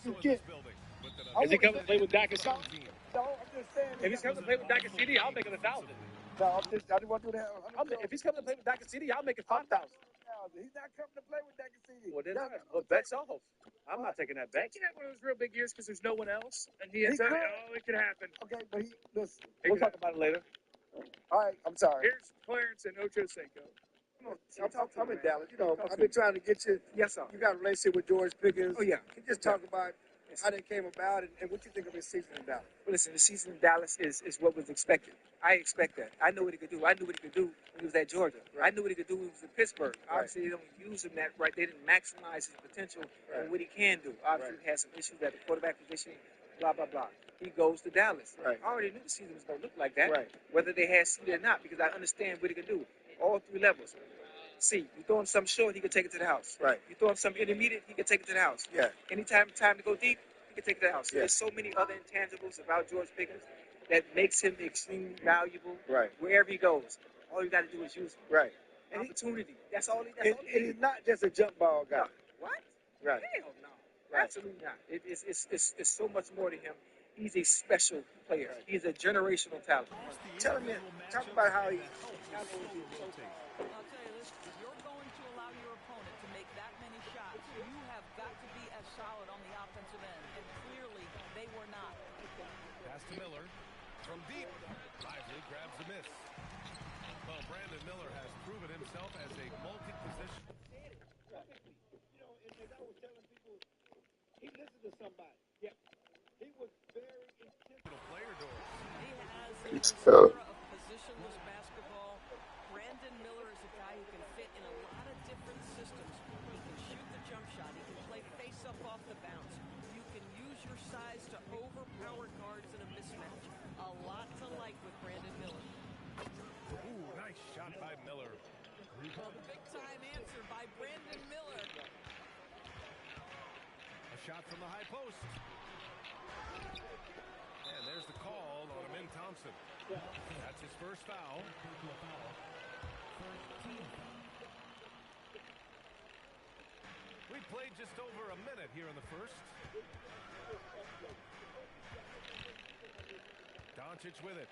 just get. Is he coming to play with Dak and CD? No, I'm just saying. If he's coming to play with Dak and CD, I'll make it 1,000. No, I just want to do that. If he's coming to play with Dak and CD, I'll make it 5,000. He's not coming to play with Dak and CD. Well, then, bet's off. I'm not taking that bet. He had one of those real big years because there's no one else, and he had it could happen. Okay, but listen. We'll talk about it later. All right, I'm sorry. Here's Clarence and Ocho Cinco. I'm in Dallas. You know, I've been trying to get you. Yes, sir. You got a relationship with George Pickens. Oh, yeah. Can you just talk about how that came about and what you think of his season in Dallas? Well, listen, the season in Dallas is what was expected. I expect that. I know what he could do. I knew what he could do when he was at Georgia. Right. I knew what he could do when he was in Pittsburgh. Right. Obviously, they don't use him that right. They didn't maximize his potential and what he can do. Obviously, he has some issues at the quarterback position, blah, blah, blah. He goes to Dallas. Right. I already knew the season was going to look like that, right. Whether they had seed or not, because I understand what he can do. All three levels. See, you throw him something short, he can take it to the house. Right. You throw him something intermediate, he can take it to the house. Yeah. Anytime time to go deep, he can take it to the house. Yeah. There's so many other intangibles about George Pickens that makes him extremely valuable. Right. Wherever he goes, all you got to do is use him. Right. And opportunity. That's all he. And he's not just a jump ball guy. No. What? Right. Hell no. Right. Absolutely not. It's so much more to him. He's a special player. Right. He's a generational talent. Talk about how he. I'll tell you this, if you're going to allow your opponent to make that many shots, you have got to be as solid on the offensive end, and clearly they were not. Pass to Miller. From deep, Lively grabs the miss. Well, Brandon Miller has proven himself as a multi-position. You know, as I was telling people, he listened to somebody. Yeah. He was very intentional. Player doors. He has an era of positionless basketball. Brandon Miller is a guy who can fit in a lot of different systems. He can shoot the jump shot. He can play face-up off the bounce. You can use your size to overpower guards in a mismatch. A lot to like with Brandon Miller. Ooh, nice shot by Miller. Well, the big-time answer by Brandon Miller. A shot from the high post. And there's the call on Amin Thompson. That's his first foul. We played just over a minute here in the first. Doncic with it.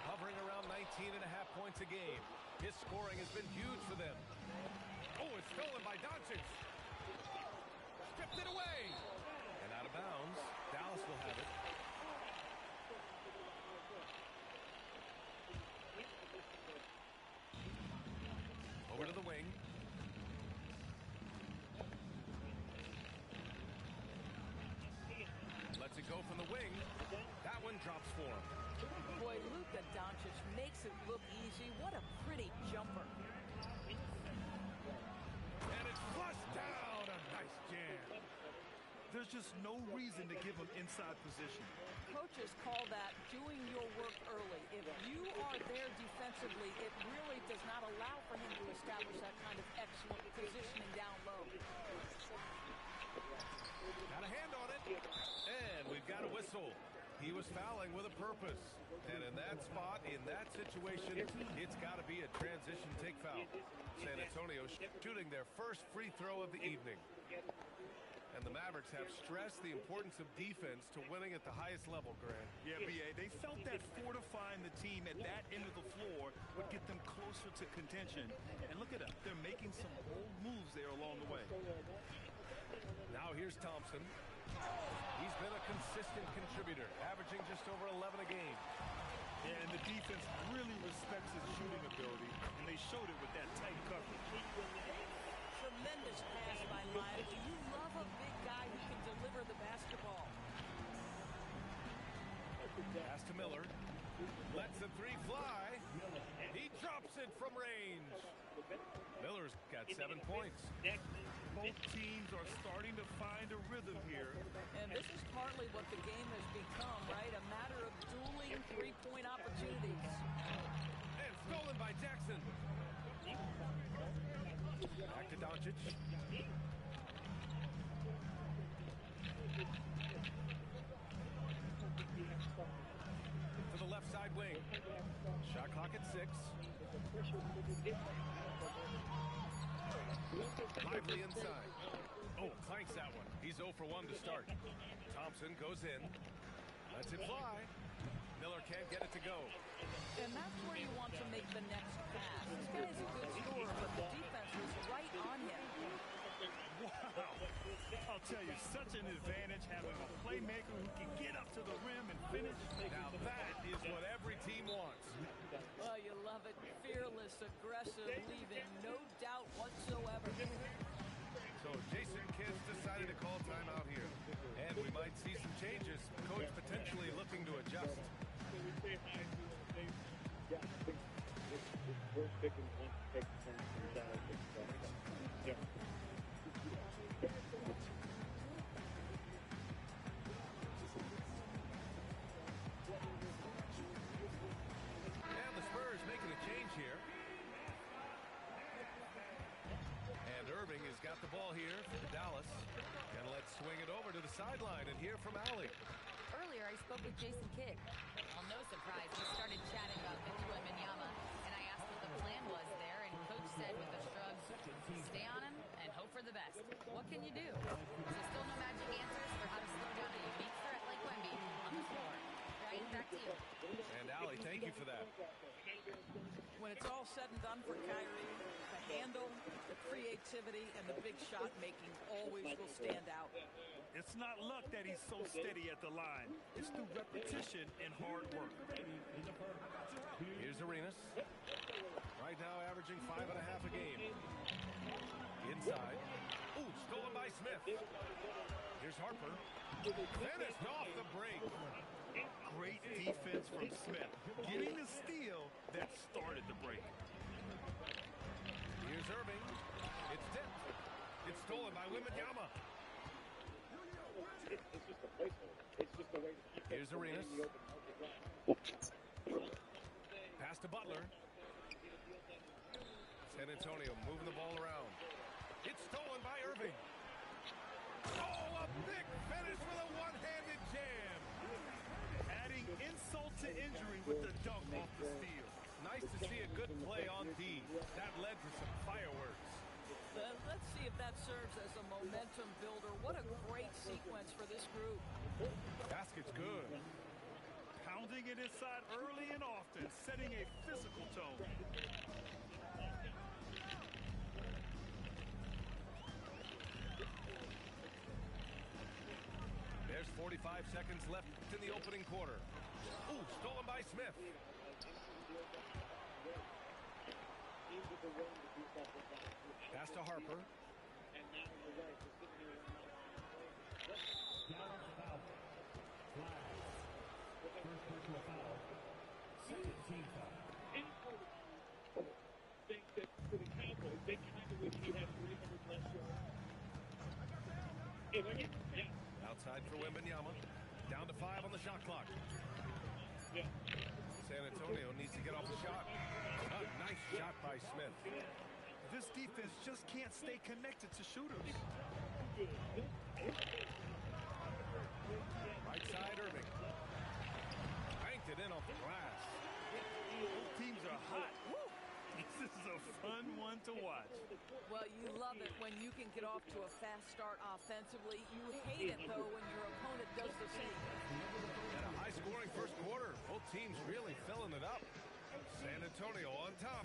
Hovering around 19.5 points a game. His scoring has been huge for them. Oh, it's stolen by Doncic. Stripped it away. And out of bounds. Dallas will have it. Over to the wing. Lets it go from the wing. That one drops for him. Boy, Luka Doncic makes it look easy. What a pretty jumper. And it's flushed down. A nice jam. There's just no reason to give him inside position. Coaches call that doing your work early. If you are there defensively, it really does not allow for him to establish that kind of excellent positioning down low. Got a hand on it. And we've got a whistle. He was fouling with a purpose. And in that spot, in that situation, it's got to be a transition take foul. San Antonio shooting their first free throw of the evening. And the Mavericks have stressed the importance of defense to winning at the highest level, Grant. Yeah, B.A., they felt that fortifying the team at that end of the floor would get them closer to contention. And look at them. They're making some bold moves there along the way. Now here's Thompson. He's been a consistent contributor, averaging just over 11 a game. Yeah, and the defense really respects his shooting ability, and they showed it with that tight coverage. Tremendous pass by Lyles. Do you love a big guy who can deliver the basketball? Pass to Miller. Lets the three fly. He drops it from range. Miller's got 7 points. Both teams are starting to find a rhythm here. And this is partly what the game has become, right? A matter of dueling three-point opportunities. And stolen by Jackson. Back to Doncic. To the left side wing. Shot clock at 6. Lively inside. Oh, clanks that one. He's 0 for 1 to start. Thompson goes in. Lets it fly. Miller can't get it to go. And that's where you want to make the next pass. This guy's a good scorer, but the defense was right on him. Wow. I'll tell you, such an advantage having a playmaker who can get up to the rim and finish. Now that is what every team wants. Oh, you love it. Fearless, aggressive, leaving no doubt whatsoever. So Jason Kidd decided to call timeout here. And we might see some changes. Coach potentially looking to adjust. And the Spurs making a change here. And Irving has got the ball here for Dallas. And let's swing it over to the sideline and hear from Allie. Earlier, I spoke with Jason Kidd. Well, no surprise, we started chatting about Victor Wembanyama, and I asked what the plan was there, and Coach said with a shrug, stay on him and hope for the best. What can you do? So still no magic answers for how to slow down a unique threat like Wemby on the floor. Ryan, back to you. And Allie, thank you for that. When it's all said and done for Kyrie, the handle, the creativity, and the big shot making always will stand out. It's not luck that he's so steady at the line. It's through repetition and hard work. Here's Arenas. Right now averaging 5.5 a game. Inside. Ooh, stolen by Smith. Here's Harper. Finished off the break. Great defense from Smith, getting the steal that started the break. Here's Irving. It's tipped. It's stolen by Wembanyama. Here's Arenas. Pass to Butler. San Antonio moving the ball around. It's stolen by Irving. Oh, a big finish with a one-handed jam. Adding insult to injury with the dunk off the steal. Nice to see a good play on D. That led to some fireworks. Let's see if that serves as a momentum builder. What a great sequence for this group. Basket's good. Pounding it inside early and often, setting a physical tone. There's 45 seconds left in the opening quarter. Ooh, stolen by Smith. Pass to Harper. Outside for Wembanyama. Down to 5 on the shot clock. San Antonio needs to get off the shot. A nice shot by Smith. This defense just can't stay connected to shooters. Right side, Irving. Banked it in off the glass. Both teams are hot. Woo! This is a fun one to watch. Well, you love it when you can get off to a fast start offensively. You hate it, though, when your opponent does the same. And a high-scoring first quarter. Both teams really filling it up. San Antonio on top.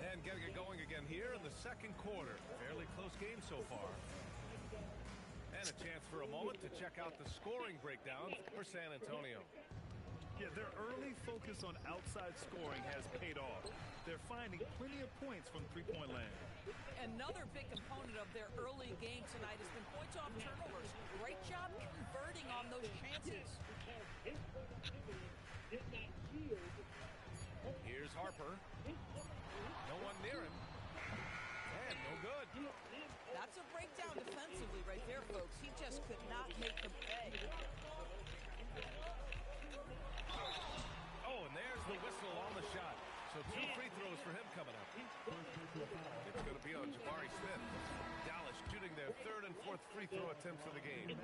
And getting it going again here in the second quarter. Fairly close game so far. And a chance for a moment to check out the scoring breakdown for San Antonio. Yeah, their early focus on outside scoring has paid off. They're finding plenty of points from three-point land. Another big component of their early game tonight has been points off turnovers. Great job converting on those chances. Here's Harper. No one near him. And no good. That's a breakdown defensively right there, folks. He just could not make them pay. Oh, and there's the whistle on the shot. So 2 free throws for him coming up. It's going to be on Jabari Smith. Dallas shooting their third and fourth free throw attempts of the game.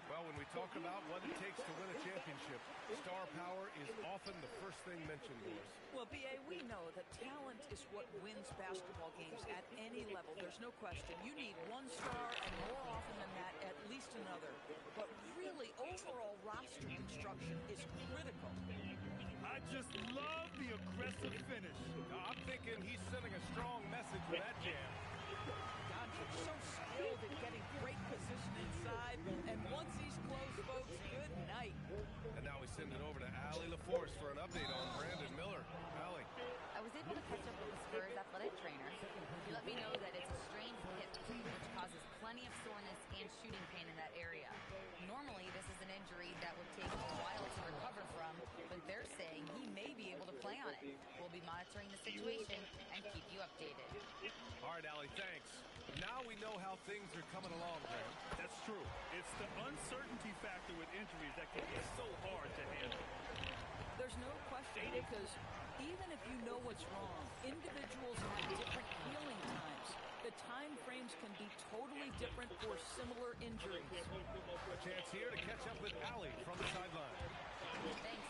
Well, when we talk about what it takes to win a championship, star power is often the first thing mentioned, Doris. Well, B.A., we know that talent is what wins basketball games at any level. There's no question. You need one star, and more often than that, at least another. But really, overall roster construction is critical. I just love the aggressive finish. I'm thinking he's sending a strong message with that jam. Doncic so skilled at getting great position inside, and once he's close, folks, good night. And now we send it over to Allie LaForce for an update on Brandon Miller. Allie. I was able to catch up with the Spurs athletic trainer. He let me know that it's a strained hip, which causes plenty of soreness and shooting pain in that area. Normally, this is an injury that would take a while to recover from, but they're saying he may be able to play on it. We'll be monitoring the situation and keep you updated. All right, Allie, thanks. Now we know how things are coming along, Graham. That's true. It's the uncertainty factor with injuries that can be so hard to handle. There's no question, because even if you know what's wrong, individuals have different healing times. The time frames can be totally different for similar injuries. A chance here to catch up with Allie from the sideline. Thanks.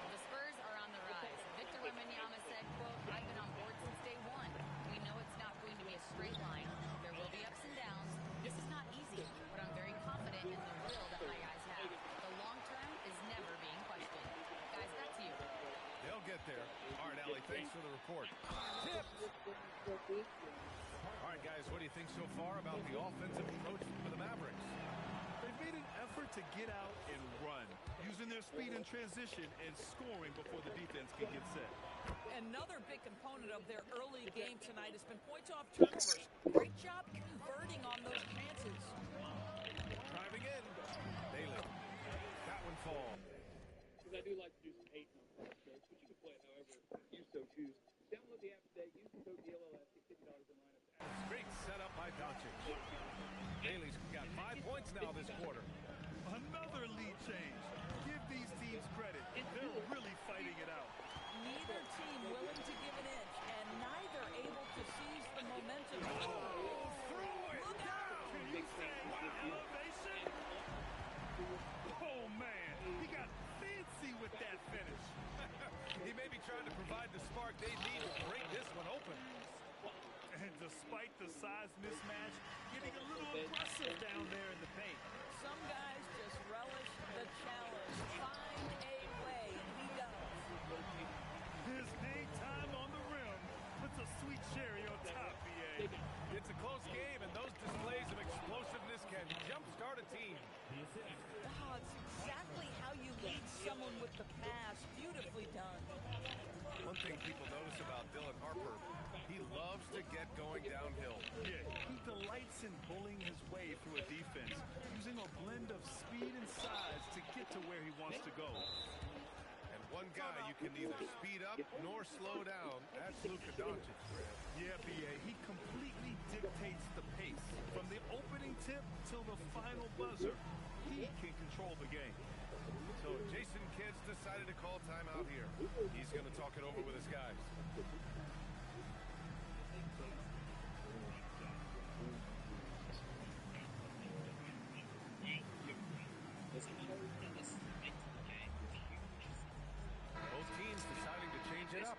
The Spurs are on the rise. Victor Wembanyama said, quote, "I've been on board since day one. We know it's not going to be a straight line. There will be ups and downs. This is not easy, but I'm very confident in the will that my guys have. The long term is never being questioned." Guys, back to you. They'll get there. All right, Allie, thanks for the report. Tipped. All right, guys, what do you think so far about the offensive approach for the Mavericks? They've made an effort to get out and run, using their speed in transition and scoring before the defense can get set. Another big component of their early game tonight has been points off turnovers. Great job converting on those chances. Driving in. Bailey. That one fall. Because I do like to do some hate numbers, but you can play it however you so choose. Download the app today. Use the code DLLS. Get $50 in lineup. Great setup by Doncic. Bailey's got 5 points now this quarter. Another lead change. Give these teams credit. They're really fighting it out. Neither team willing to give an inch, and neither able to seize the momentum. Oh, throw it down. Can you say elevation? Oh, man. He got fancy with that finish. He may be trying to provide the spark they need to break this one open. And despite the size mismatch, getting a little aggressive down there in the paint. Some guys just relish the challenge. Find a way, and he does. His hang time on the rim puts a sweet cherry on top, B.A. It's a close game, and those displays of explosiveness can jumpstart a team. Oh, it's exactly how you lead someone with the pass. Beautifully done. One thing people notice about Dylan Harper, he loves to get going downhill. Yeah, he delights in bullying his way through a defense, using a blend of speed and size to get to where he wants to go. And one guy you can neither speed up nor slow down, that's Luka Doncic, Fred. Yeah, B.A., he completely dictates the pace. From the opening tip till the final buzzer, he can control the game. So Jason Kidd's decided to call timeout here. He's going to talk it over with his guys. Both teams deciding to change it up.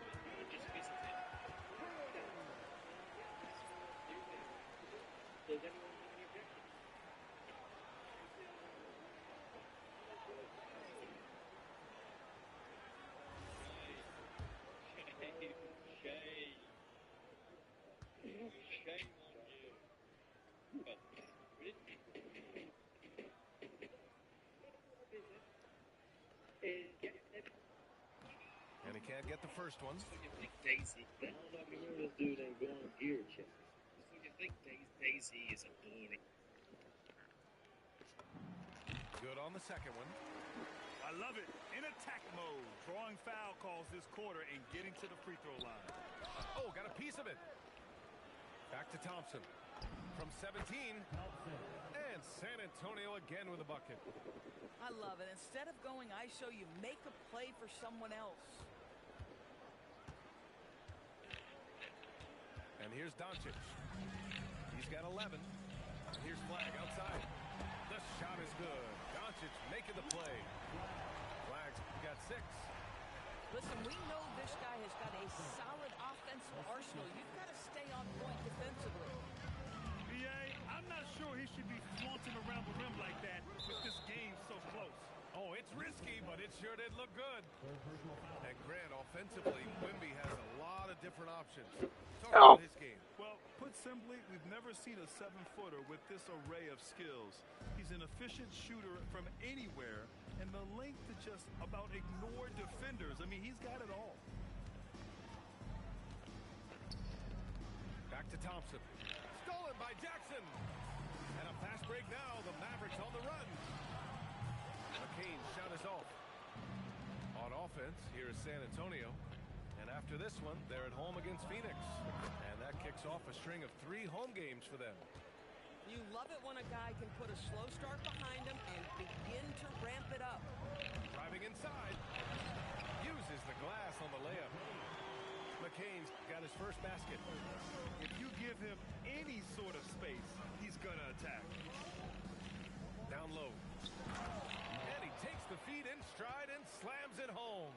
And he can't get the first one. Daisy. I don't know if you remember this dude ain't going gear check. So you think Daisy is a bully. Good on the second one. I love it. In attack mode, drawing foul calls this quarter and getting to the free throw line. Oh, got a piece of it. Back to Thompson. From 17. And San Antonio again with a bucket. I love it. Instead of going ISO, you make a play for someone else. And here's Doncic. He's got 11. Here's Flag outside. The shot is good. Doncic making the play. Flag's got 6. Listen, we know this guy has got a solid offensive arsenal. You've got to stay on point defensively. B.A., I'm not sure he should be flaunting around the rim like that with this game so close. Oh, it's risky, but it sure did look good. And Grant, offensively, Wemby has a lot of different options. Talk about his game. Well, put simply, we've never seen a 7-footer with this array of skills. He's an efficient shooter from anywhere, and the length to just about ignore defenders. I mean, he's got it all. Back to Thompson. Stolen by Jackson. And a fast break now. The Mavericks on the run. McCain's shot is off. On offense, here is San Antonio. And after this one, they're at home against Phoenix. And that kicks off a string of 3 home games for them. You love it when a guy can put a slow start behind him and begin to ramp it up. Driving inside. Uses the glass on the layup. McCain's got his first basket. If you give him any sort of space, he's going to attack. Down low. And he takes the feed in stride and slams it home.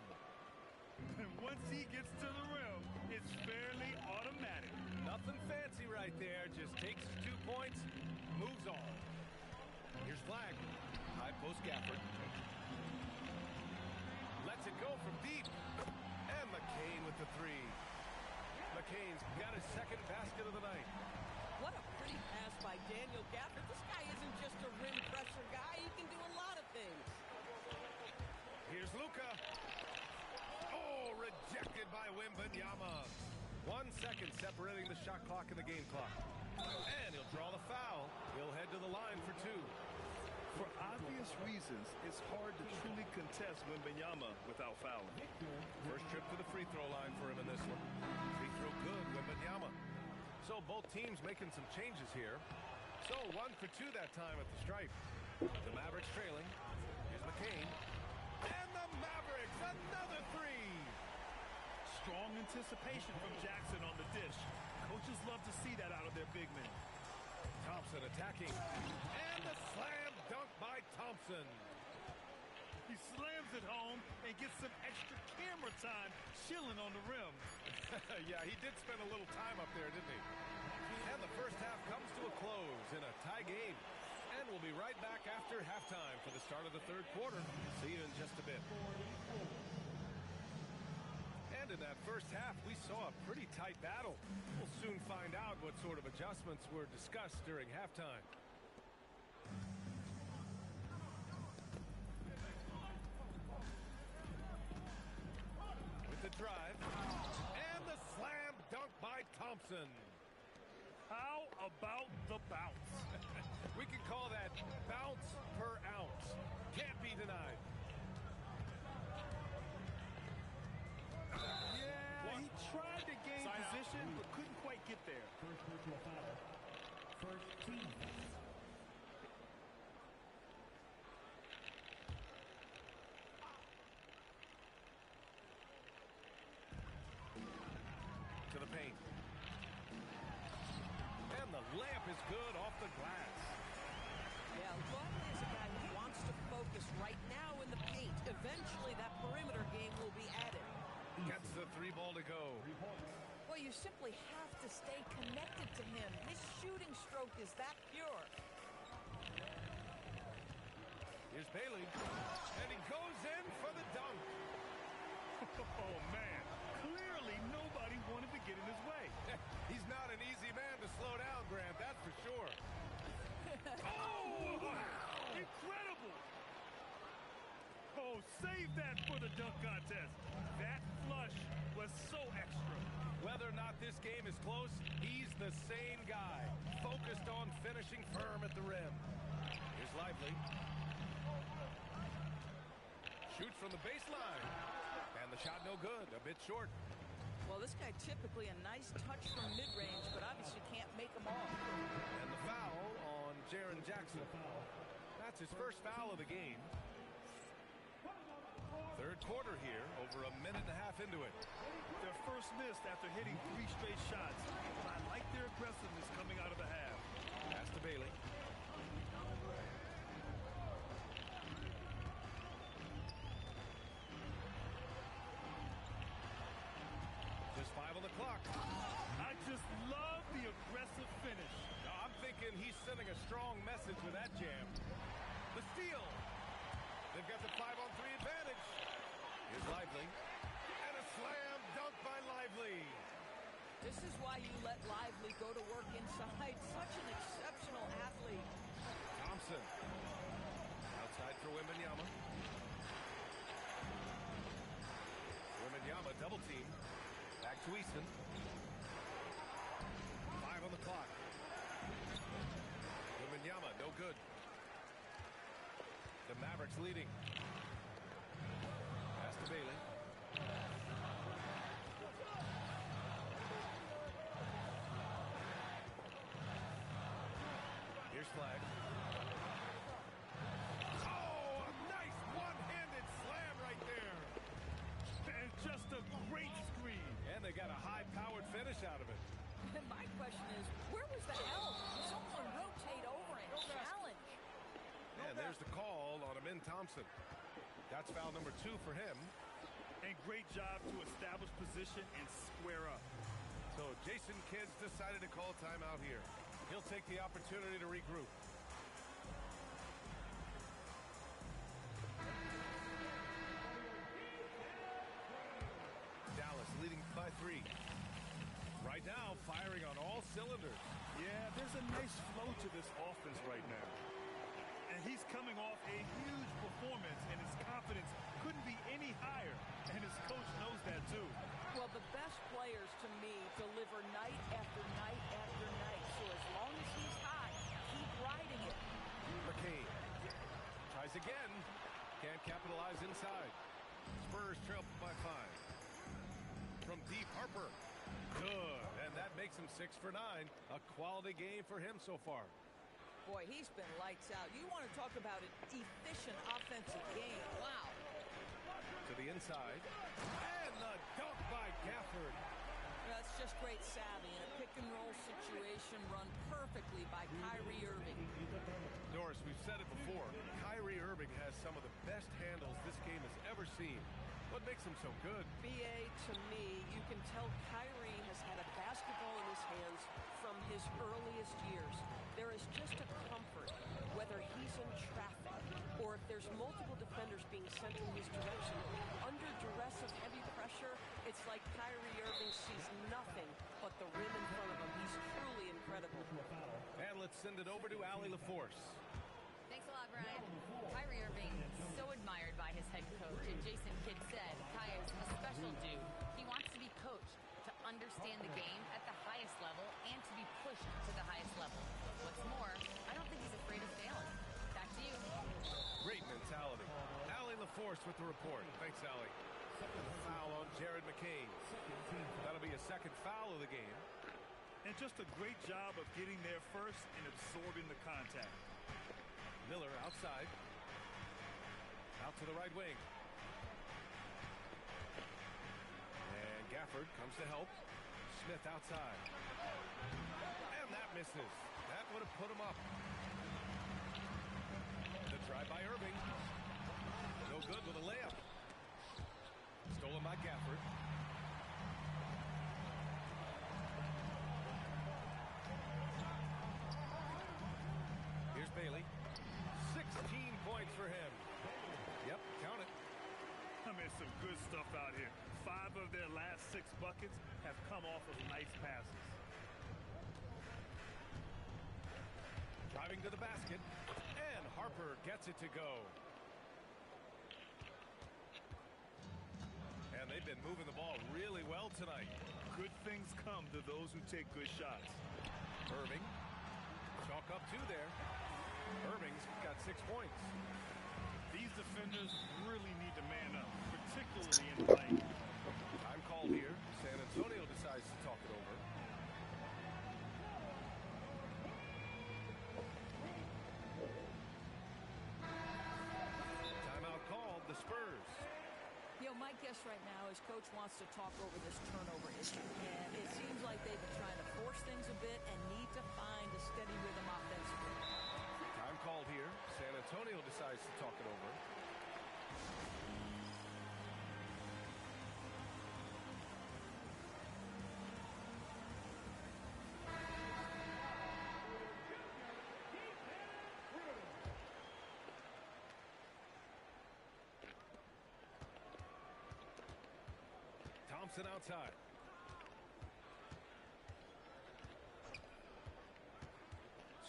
And once he gets to the rim, it's fairly automatic. Nothing fancy right there. Just takes his 2 points, moves on. Here's Flag. High post Gafford. Lets it go from deep. And McCain with the 3. McCain's got his second basket of the night. What a pretty pass by Daniel Gafford. This guy isn't just a rim pressure guy. He can do a lot of things. Here's Luka. Oh, rejected by Wembanyama. 1 second separating the shot clock and the game clock. And he'll draw the foul. He'll head to the line for 2. For obvious reasons, it's hard to truly contest Wembanyama without fouling. First trip to the free throw line for him in this one. Free throw good, Wembanyama. So both teams making some changes here. So 1 for 2 that time at the stripe. The Mavericks trailing. Here's McCain. And the Mavericks, another 3. Strong anticipation from Jackson on the dish. Coaches love to see that out of their big men. Thompson attacking. And the slam dunk by Thompson. He slams it home and gets some extra camera time chilling on the rim. Yeah, he did spend a little time up there, didn't he? And the first half comes to a close in a tie game. And we'll be right back after halftime for the start of the 3rd quarter. See you in just a bit. And in that first half, we saw a pretty tight battle. We'll soon find out what sort of adjustments were discussed during halftime. With the drive. And the slam dunk by Thompson. How about the bounce? We can call that bounce per ounce. Can't be denied. Yeah, he tried to gain position, but couldn't quite get there. To the paint. And the layup is good off the glass. Yeah, Longley is a guy who wants to focus right now in the paint. Eventually, that perimeter game will be added. Gets the 3 ball to go. Well, you simply have to stay connected to him. His shooting stroke is that pure. Here's Bailey. And he goes in for the dunk. Oh, man. Clearly, nobody wanted to get in his way. He's not an easy man to slow down, Grant, that's for sure. Oh, wow. Incredible. Oh, save that for the dunk contest. That flush was so extra. Whether or not this game is close, he's the same guy. Focused on finishing firm at the rim. Here's Lively. Shoots from the baseline. And the shot no good, a bit short. Well, this guy typically a nice touch from mid-range, but obviously can't make them all. And the foul on Jaren Jackson. That's his first foul of the game. 3rd quarter here, over a minute and a half into it. Their first miss after hitting 3 straight shots. But I like their aggressiveness coming out of the half. Pass to Bailey. they've got the 5-on-3 advantage. Here's Lively. And a slam dunk by Lively. This is why you let Lively go to work inside. Such an exceptional athlete. Thompson. Outside for Wembanyama. Wembanyama double team. Back to Easton. 5 on the clock. Wembanyama, no good. The Mavericks leading. Pass to Bailey. Here's Flag. Oh, a nice one-handed slam right there. And just a great screen. And they got a high-powered finish out of it. And my question is, where was the help? Someone rotate over and challenge. And there's the call on Amin Thompson. That's foul number 2 for him. And great job to establish position and square up. So Jason Kidd decided to call timeout here. He'll take the opportunity to regroup. Dallas leading by 3. Right now, firing on all cylinders. Yeah, there's a nice flow to this offense right now. And he's coming off a huge performance, and his confidence couldn't be any higher. And his coach knows that, too. Well, the best players, to me, deliver night after night after night. So as long as he's hot, keep riding it. McCain tries again. Can't capitalize inside. Spurs trail by 5. From deep, Harper. Good. And that makes him 6 for 9. A quality game for him so far. Boy, he's been lights out. You want to talk about an efficient offensive game. Wow. To the inside. And the dunk by Gafford. That's just great savvy. In a pick-and-roll situation run perfectly by Kyrie Irving. Doris, we've said it before. Kyrie Irving has some of the best handles this game has ever seen. What makes him so good? BA, to me, you can tell Kyrie has had a basketball in his hands from his earliest years. There is just a comfort, whether he's in traffic or if there's multiple defenders being sent in his direction. Under duress of heavy pressure, it's like Kyrie Irving sees nothing but the rim in front of him. He's truly incredible. And let's send it over to Allie LaForce. Thanks a lot, Brian. Kyrie Irving, so admired by his head coach, and Jason Kidd said Kai is a special dude. He wants to be coached, to understand the game at the highest level, and to be pushed to the highest level. What's more, I don't think he's afraid of failing. Back to you. Great mentality. Allie LaForce with the report. Thanks, Allie. And a foul on Jared McCain. That'll be a second foul of the game. And just a great job of getting there first and absorbing the contact. Miller outside. Out to the right wing. And Gafford comes to help. Smith outside. And that misses. That would have put him up. The try by Irving. No good with a layup. Stolen by Gafford. Here's Bailey. 16 points for him. Yep, count it. I mean, some good stuff out here. 5 of their last 6 buckets have come off of nice passes. Driving to the basket. And Harper gets it to go. And they've been moving the ball really well tonight. Good things come to those who take good shots. Irving. Chalk up 2 there. Irving's got 6 points. These defenders really need to man up, particularly in the lane. Time called here. San Antonio decides to talk it over. Timeout called. The Spurs. You know, my guess right now is Coach wants to talk over this turnover issue. And it seems like they've been trying to force things a bit and need to find a steady rhythm offensively. Time called here. San Antonio decides to talk it over. Thompson outside.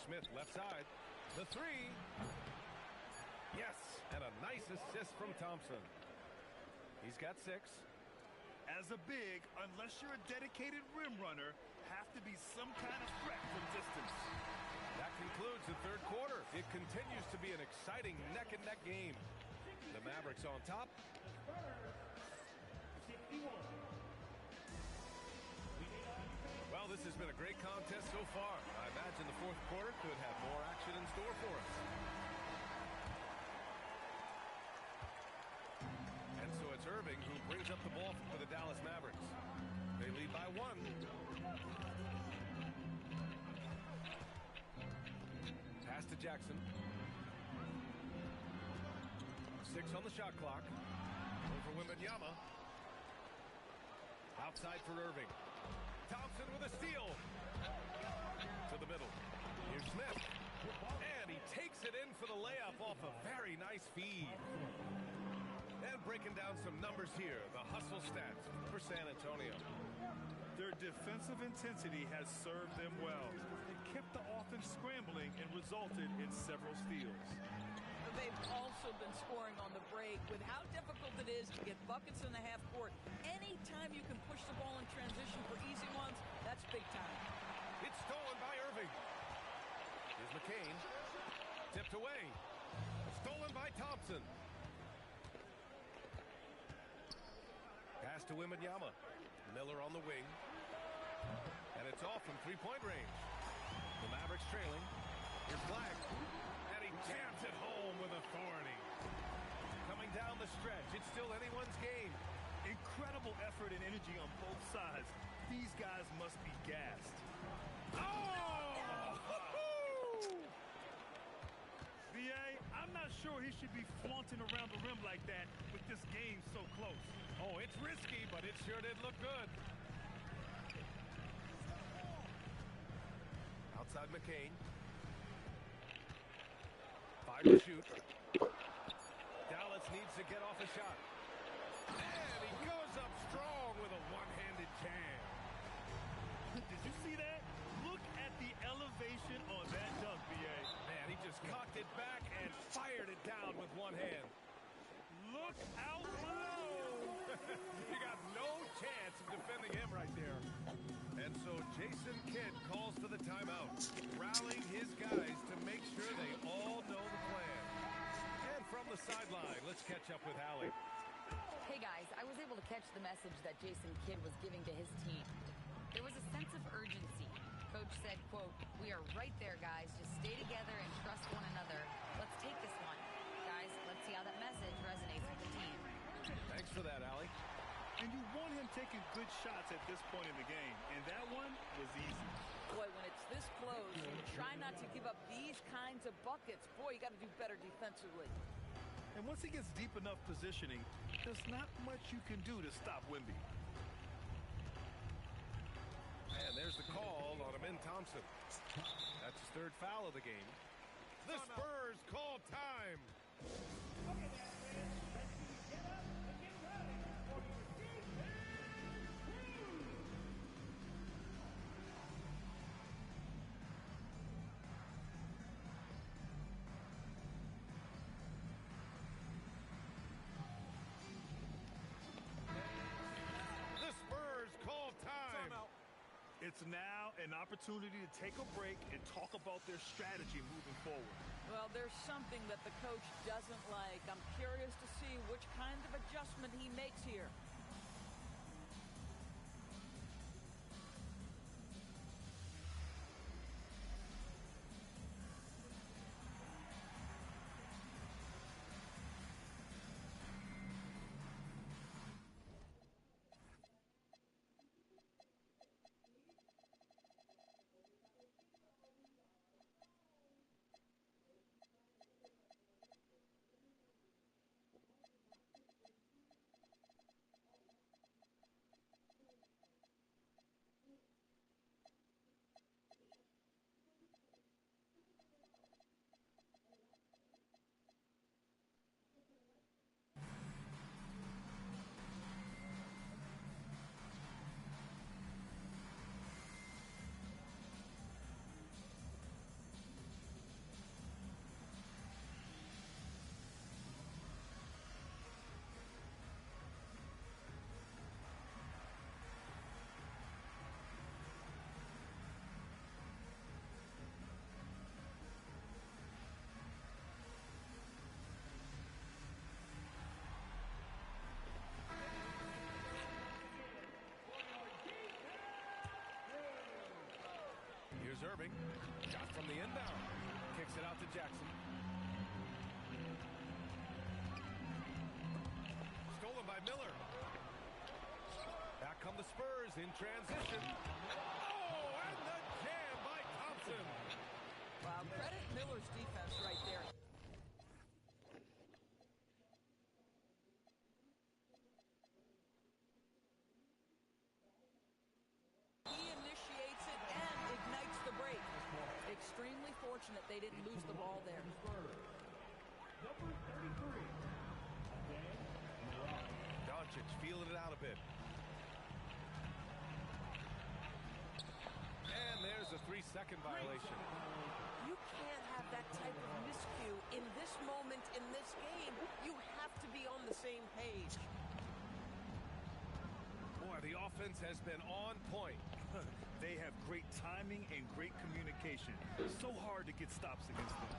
Smith left side. The three. Yes, and a nice assist from Thompson. He's got 6. As a big, unless you're a dedicated rim runner, have to be some kind of threat from distance. That concludes the third quarter. It continues to be an exciting neck-and-neck game. The Mavericks on top. Well, this has been a great contest so far. I imagine the fourth quarter could have more action in store for us. And so it's Irving who brings up the ball for the Dallas Mavericks. They lead by 1. Pass to Jackson. 6 on the shot clock. Over Wembanyama. Outside for Irving. Thompson with a steal. To the middle. Here's Smith. And he takes it in for the layup off a very nice feed. And breaking down some numbers here. The hustle stats for San Antonio. Their defensive intensity has served them well. It kept the offense scrambling and resulted in several steals. They've also been scoring on the break. With how difficult it is to get buckets in the half court, anytime you can push the ball in transition for easy ones, that's big time. It's stolen by Irving. Here's McCain. Tipped away. Stolen by Thompson. Pass to Wembanyama. Miller on the wing. And it's off from three-point range. The Mavericks trailing. Here's Black. And he jams it home with authority. Coming down the stretch. It's still anyone's game. Incredible effort and energy on both sides. These guys must be gassed. Oh! BA, I'm not sure he should be flaunting around the rim like that with this game so close. Oh, it's risky, but it sure did look good. Outside McCain. 5 to shoot. Dallas needs to get off a shot. And he goes up strong with a one-handed jam. Did you see that? Look at the elevation on that dunk, BA. Man, he just cocked it back and fired it down with one hand. Look out below! You got no chance of defending him right there. And so Jason Kidd calls for the timeout, rallying his guys to make sure they all know the plan. And from the sideline, let's catch up with Hallie. Hey guys, I was able to catch the message that Jason Kidd was giving to his team. There was a sense of urgency. Coach said, quote, "We are right there, guys. Just stay together and trust one another. Let's take this one. Guys, let's see how that message resonates with the team." Thanks for that, Allie. And you want him taking good shots at this point in the game. And that one was easy. Boy, when it's this close, you try not to give up these kinds of buckets. Boy, you got to do better defensively. And once he gets deep enough positioning, there's not much you can do to stop Wemby. And there's the call on Amin Thompson. That's his 3rd foul of the game. The Spurs call time. The Spurs call time. It's now an opportunity to take a break and talk about their strategy moving forward. Well, there's something that the coach doesn't like. I'm curious to see which kind of adjustment he makes here. Here's Irving. Shot from the inbound. Kicks it out to Jackson. Stolen by Miller. Back come the Spurs in transition. Oh, and the jam by Thompson. Wow, credit Miller's defense right there. He initiates it and ignites the break. Extremely fortunate they didn't lose the ball there. Doncic feeling it out a bit. And there's a 3-second violation. You can't have that type of miscue in this moment in this game. You have to be on the same page. Boy, the offense has been on point. They have great timing and great communication. So hard to get stops against them.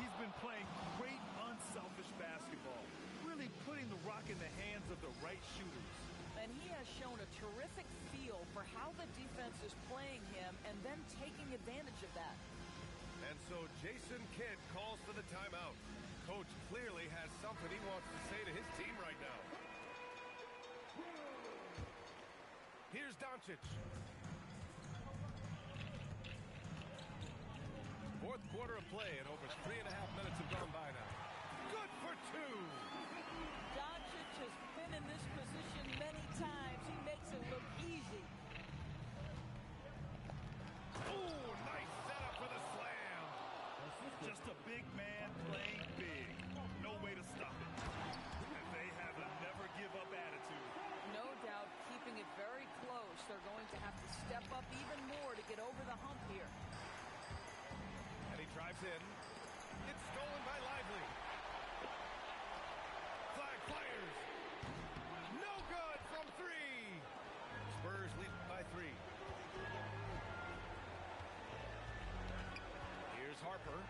He's been playing great, unselfish basketball, really putting the rock in the hands of the right shooters. And he has shown a terrific feel for how the defense is playing him and then taking advantage of that. And so Jason Kidd calls for the timeout. Coach clearly has something he wants to say to his team right now. Here's Doncic. Fourth quarter of play and over 3.5 minutes have gone by now. Good for two. Doncic has been in this position many times. He makes it look easy. Ooh, nice setup for the slam. Just a big man playing big. No way to stop it. And they have a never-give-up attitude. No doubt keeping it very close. They're going to have to step up even more to get over the hump here. And he drives in. It's stolen by Lively. Flag fires. No good from three. Spurs lead by 3. Here's Harper.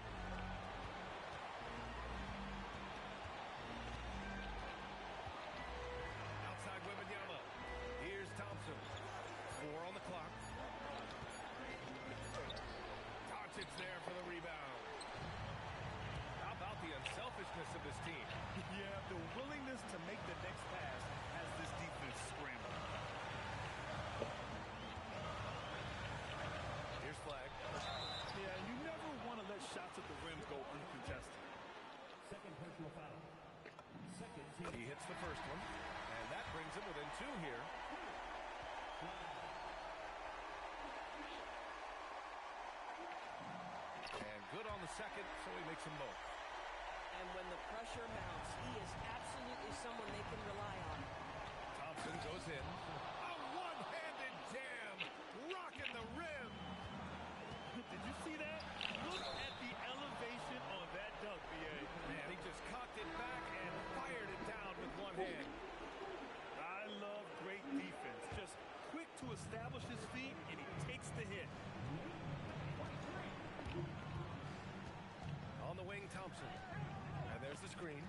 Outside Wembanyama. Here's Thompson. 4 on the clock. Doncic there for the rebound. How about the unselfishness of this team? Yeah, the willingness to make the next pass has this defense scrambling. Here's Flag. Yeah, you never want to let shots at the rim go uncontested. He hits the first one, and that brings him within 2 here. And good on the second, so he makes them both. And when the pressure mounts, he is absolutely someone they can rely on. Thompson goes in. A one-handed jam, rocking the rim. Did you see that? Look at the elevation on that dunk, B.A. Man, he just cocked it back and fired it down with one hand. I love great defense. Just quick to establish his feet, and he takes the hit. On the wing, Thompson. And there's the screen.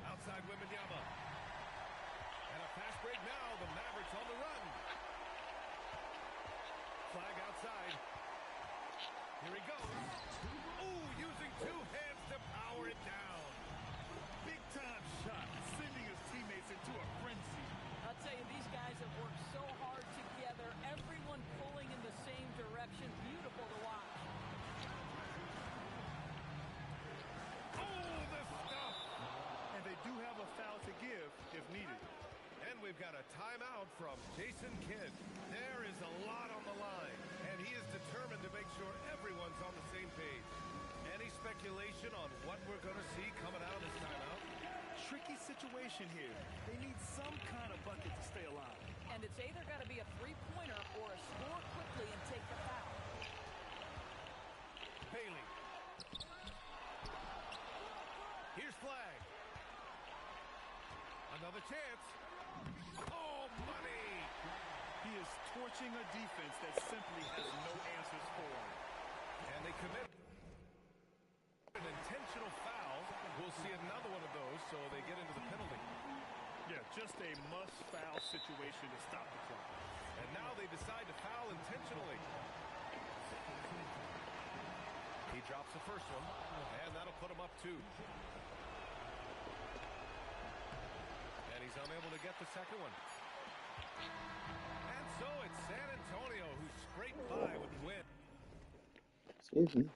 Outside Wembanyama. And a fast break now. The Mavericks on the run. Flag outside. Here he goes. Ooh, using 2 hands to power it down. Big time shot, sending his teammates into a frenzy. I'll tell you, these guys have worked so hard together. Everyone pulling in the same direction. Beautiful to watch. Oh, the stuff. And they do have a foul to give if needed. And we've got a timeout from Jason Kidd. There is a lot on the line, and he is determined to make sure everyone's on the same page. Any speculation on what we're going to see coming out of this timeout? Tricky situation here. They need some kind of bucket to stay alive. And it's either got to be a three-pointer or a score quickly and take the foul. Bailey. Here's Flag. Another chance. Oh, money! He is torching a defense that simply has no answers for him. And they commit an intentional foul. We'll see another one of those, so they get into the penalty a must-foul situation to stop the clock. And now they decide to foul intentionally. He drops the first one, and that'll put him up 2. And he's unable to get the second one. And so it's San Antonio who scraped by with the win. Excuse me.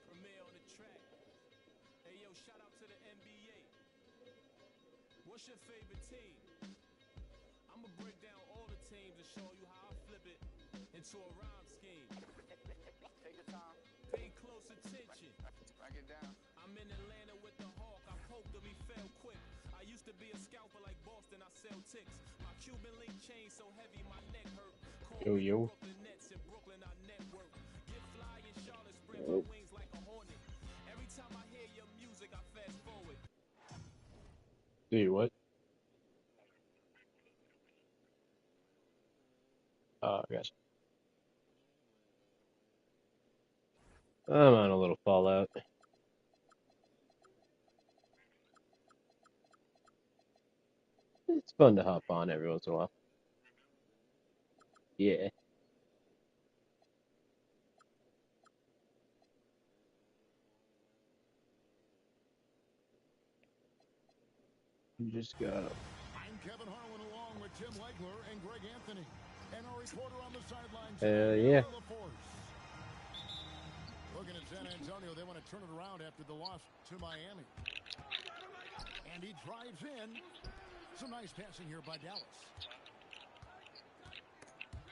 Premier on the track. Hey, yo, shout out to the NBA. What's your favorite team? I'm gonna break down all the teams and show you how I flip it into a rhyme scheme. Take your time. Pay close attention. Break it down. I'm in Atlanta with the Hawk. I poked him, he fell quick. I used to be a scalper like Boston. I sell ticks. My Cuban link chain so heavy my neck hurt. Call me Yo. Brooklyn Nets. In Brooklyn I network. Get fly in Charlotte, spread my wings like a hornet. Every time I hear your music, I fast forward. See what? Gotcha. I'm on a little Fallout. It's fun to hop on every once in a while. Yeah. You just got I'm Kevin Harlan along with Jim Legler and Greg Anthony. And our reporter on the sidelines. yeah. Looking at San Antonio, they want to turn it around after the loss to Miami. And he drives in. Some nice passing here by Dallas.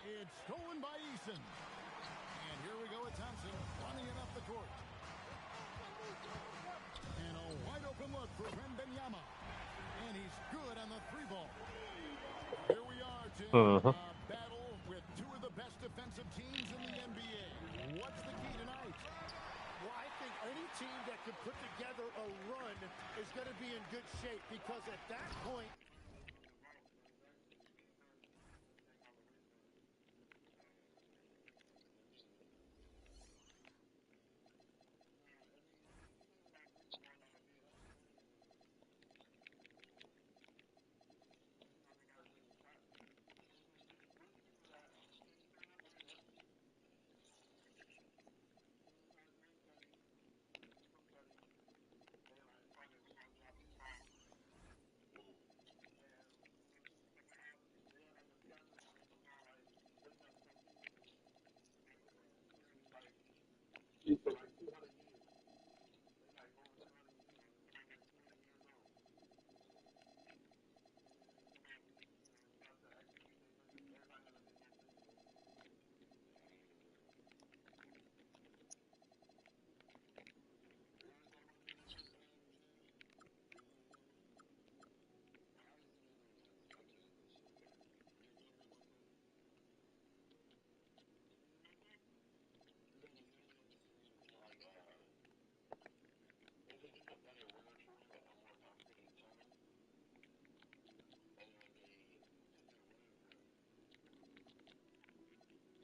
It's stolen by Eason. And here we go with Thompson running it up the court. And a wide open look for Wembanyama. And he's good on the 3-ball. Here we are, Tim. Battle with 2 of the best defensive teams in the NBA. What's the key tonight? Well, I think any team that can put together a run is going to be in good shape because at that point,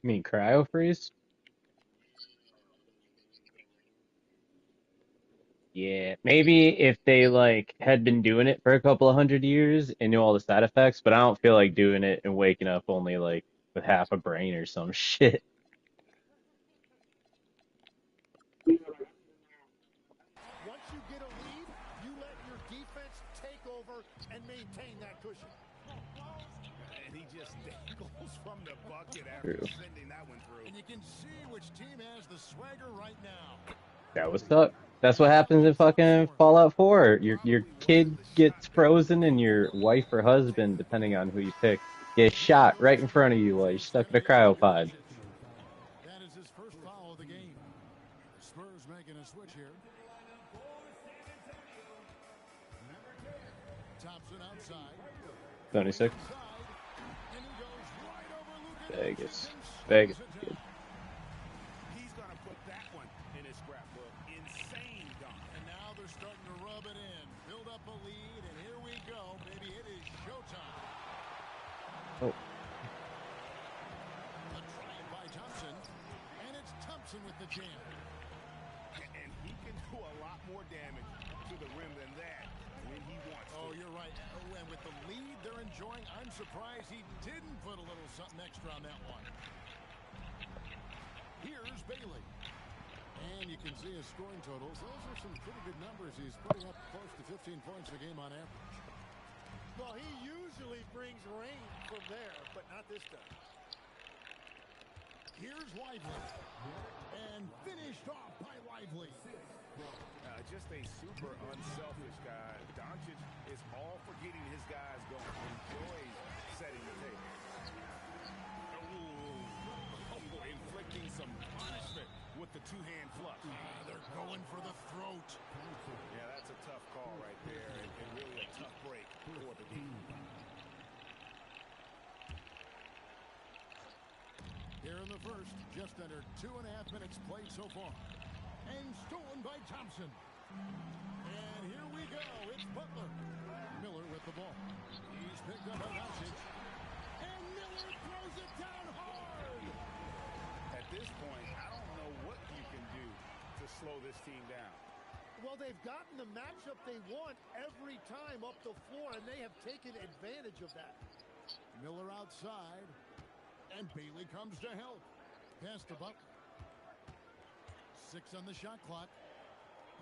You mean cryo freeze? Yeah, maybe if they like had been doing it for a couple of 100 years and knew all the side effects, but I don't feel like doing it and waking up only like with half a brain or some shit. Once you get a lead, you let your defense take over and maintain that cushion. And he just goes from the bucket after True. sending that one through. And you can see which team has the swagger right now. That was up. That's what happens in fucking Fallout 4. Your kid gets frozen and your wife or husband, depending on who you pick, gets shot right in front of you while you're stuck in a cryopod. That is his first foul of the game. Spurs making a switch here. Thompson outside. 76. And he goes right over Luka Vegas. Doncic and Vegas. slams it Good. down. He's going to put that one in his scrapbook. Insane dunk. And now they're starting to rub it in. Build up a lead, and here we go. Baby, it is showtime. Oh. A try by Thompson. And it's Thompson with the jam. And he can do a lot more damage to the rim than that when he wants to. Oh, you're right. Oh, and with the lead they're enjoying, I'm surprised he didn't put a little something extra on that one. Here's Bailey. And you can see his scoring totals. Those are some pretty good numbers. He's putting up close to 15 points a game on average. Well, he usually brings rain from there, but not this time. Here's Lively. And finished off by Lively. Just a super unselfish guy. Doncic is all for getting his guys going. Enjoys setting the table. Ooh. Inflicting some punishment with the two-hand flush. They're going for the throat. Yeah, that's a tough call right there, and really a tough break for the team. Here in the first, just under 2.5 minutes played so far. And stolen by Thompson. And here we go. It's Butler. Miller with the ball. He's picked up by Doncic. And Miller throws it down hard. At this point, I don't know what you can do to slow this team down. Well, they've gotten the matchup they want every time up the floor, and they have taken advantage of that. Miller outside. And Bailey comes to help. Pass to Butler. 6 on the shot clock.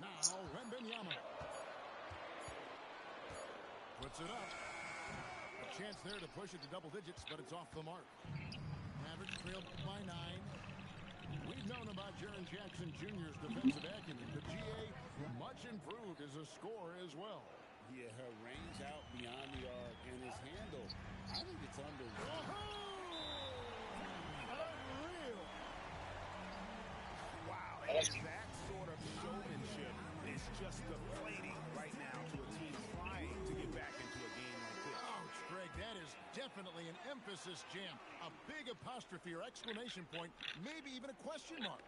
Now, Wembanyama. Puts it up. A chance there to push it to double digits, but it's off the mark. Mavericks trailed by 9. We've known about Jaren Jackson Jr.'s defensive acumen, but GA much improved as a scorer as well. Yeah, her range out beyond the arc and his handle, I think it's under. Unreal. Wow, and that sort of showmanship is just deflating right now to a team trying to get back into a game like this. Ouch, Greg, that is definitely an emphasis jam. A big apostrophe or exclamation point, maybe even a question mark.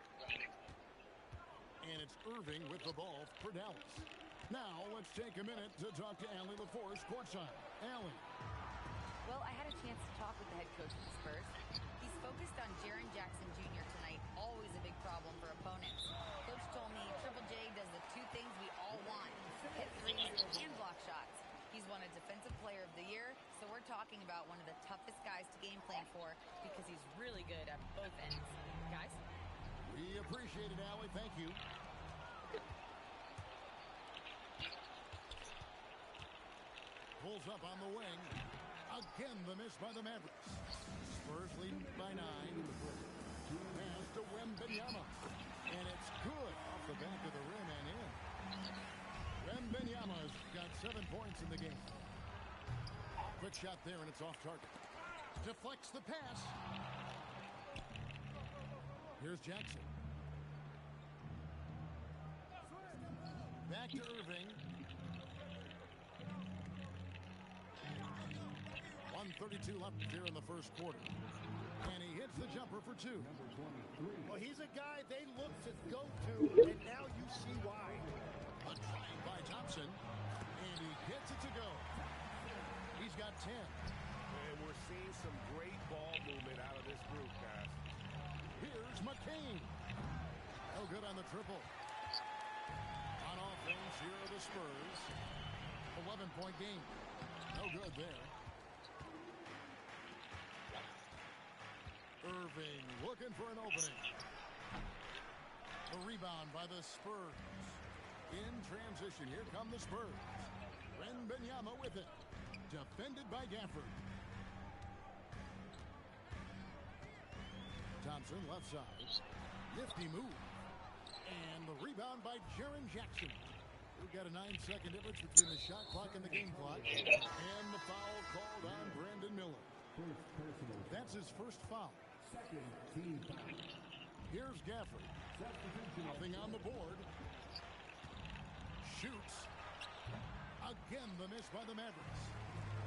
And it's Irving with the ball for Dallas. Now, let's take a minute to talk to Allie LaForce courtside. Allie. Well, I had a chance to talk with the head coach of the Spurs. He's focused on Jaren Jackson Jr. tonight, always a big problem for opponents. Coach told me Triple J does the two things we all want, hit threes and block shots. He's won a Defensive Player of the Year, so we're talking about one of the toughest guys to game plan for because he's really good at both ends. Guys? We appreciate it, Allie. Thank you. Pulls up on the wing. Again, the miss by the Mavericks. Spurs leading by 9. Pass to Wembanyama. And it's good off the back of the rim and in. Wembanyama's got 7 points in the game. Quick shot there, and it's off target. Deflects the pass. Here's Jackson. Back to Irving. 1:32 left here in the first quarter. And he hits the jumper for 2. Well, he's a guy they look to go to, and now you see why. A try by Thompson. And he gets it to go. He's got 10. And we're seeing some great ball movement out of this group, guys. McCain. No good on the triple. On offense, here are the Spurs. 11-point game. No good there. Irving looking for an opening. The rebound by the Spurs. In transition, here come the Spurs. Wembanyama with it. Defended by Gafford. Thompson left side. Nifty move. And the rebound by Jaren Jackson. We've got a 9-second difference between the shot clock and the game clock. And the foul called on Brandon Miller. That's his first foul. Here's Gafford. Nothing on the board. Shoots. Again, the miss by the Mavericks.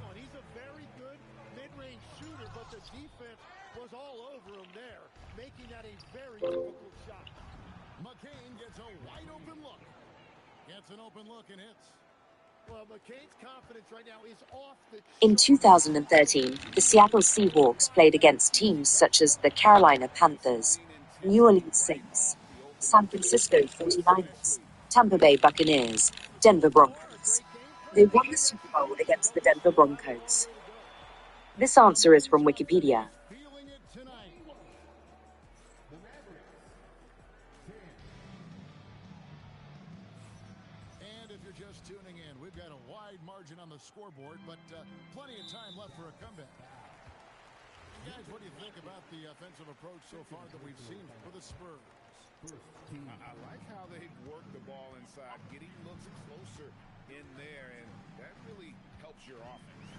Oh, and he's a very good mid-range shooter, but the defense was all over him there, making that a very difficult shot. McCain gets a wide-open look. Gets an open look and hits. Well, McCain's confidence right now is off the In charts. 2013, the Seattle Seahawks played against teams such as the Carolina Panthers, New Orleans Saints, San Francisco 49ers, Tampa Bay Buccaneers, Denver Broncos. They won the Super Bowl against the Denver Broncos. This answer is from Wikipedia. Feeling it tonight. And if you're just tuning in, we've got a wide margin on the scoreboard, but plenty of time left for a comeback. Guys, what do you think about the offensive approach so far that we've seen for the Spurs? I like how they work the ball inside, getting looks closer in there, and that really helps your offense.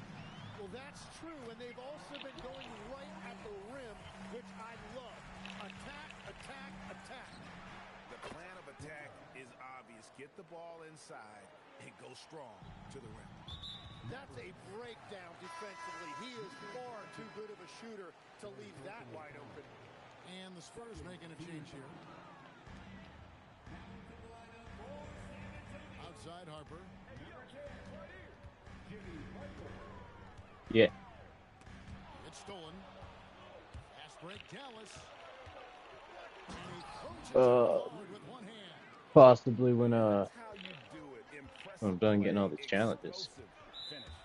Well, that's true, and they've also been going right at the rim, which I love. Attack, attack, attack. The plan of attack is obvious. Get the ball inside and go strong to the rim. That's a breakdown defensively. He is far too good of a shooter to leave that wide open. And the Spurs making a change here. Outside Harper. Yeah. It's stolen. Fast break, Dallas. And he throws it forward with one hand. Possibly when That's how you do it. Impressive I'm done getting all play, these challenges. explosive finish.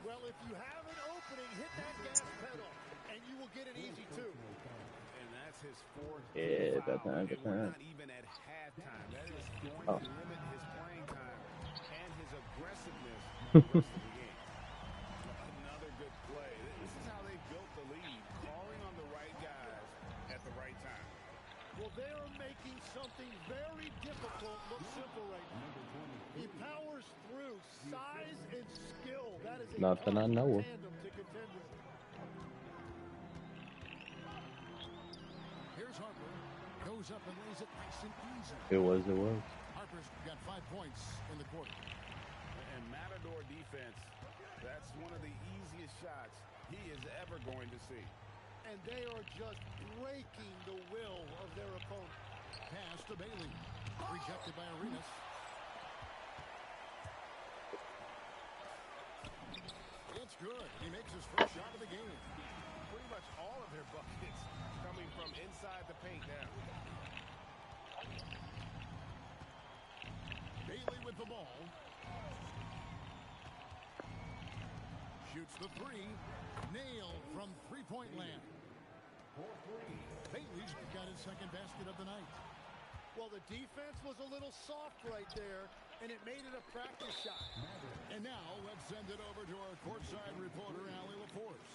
Well, if you have an opening, hit that gas pedal, and you will get an easy two. And that's his fourth Yeah, foul. about And we're time. not even at halftime. That is going Oh. to limit his playing time and his aggressiveness the rest of the game. Another good play. This is how they built the lead, calling on the right guys at the right time. Well, they are making something very difficult look simple right now. He powers through size and skill. That is a Nothing I tough know of. tandem to contend with. Here's Harper. Goes up and lays it nice and easy. It was. Harper's got 5 points in the quarter. And Matador defense, that's one of the easiest shots he is ever going to see. And they are just breaking the will of their opponent. Pass to Bailey. Rejected by Arenas. It's good. He makes his first shot of the game. Pretty much all of their buckets coming from inside the paint now. Bailey with the ball. Shoots the three. Nailed from three-point land. Bailey's got his second basket of the night. Well, the defense was a little soft right there, and it made it a practice shot. And now let's send it over to our courtside reporter, Allie LaForce.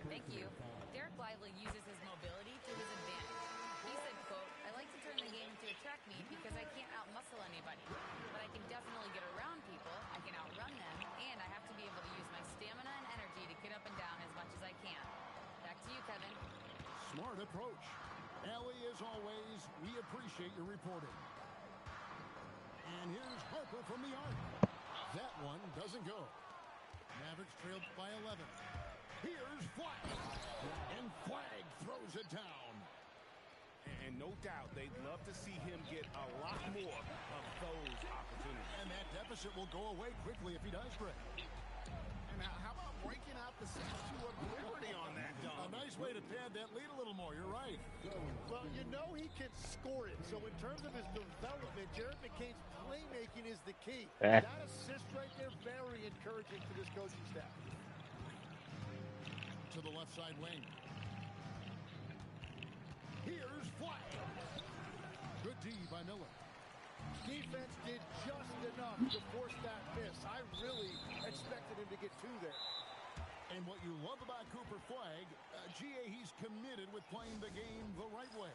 Thank you. Derek Lively uses his mobility to his advantage. He said, quote, "I like to turn the game into a track meet because I can't outmuscle anybody. But I can definitely get around people, I can outrun them, and I have to be able to use my stamina and energy to get up and down as much as I can." Back to you, Kevin. Smart approach. Allie, as always, we appreciate your reporting. And here's Harper from the arc. That one doesn't go. Mavericks trailed by 11. Here's Flagg. And Flagg throws it down. And no doubt they'd love to see him get a lot more of those opportunities. And that deficit will go away quickly if he does, Greg. And how about breaking out the Statue of Liberty on that dunk? A nice way to pad add that lead a little more. You're right. Well, you know he can score it. So in terms of his development, Jared McCain's playmaking is the key. That assist right there, very encouraging for this coaching staff. To the left side wing. Here's Flag. Good D by Miller. Defense did just enough to force that miss. I really expected him to get two there. And what you love about Cooper Flag, GA, he's committed with playing the game the right way.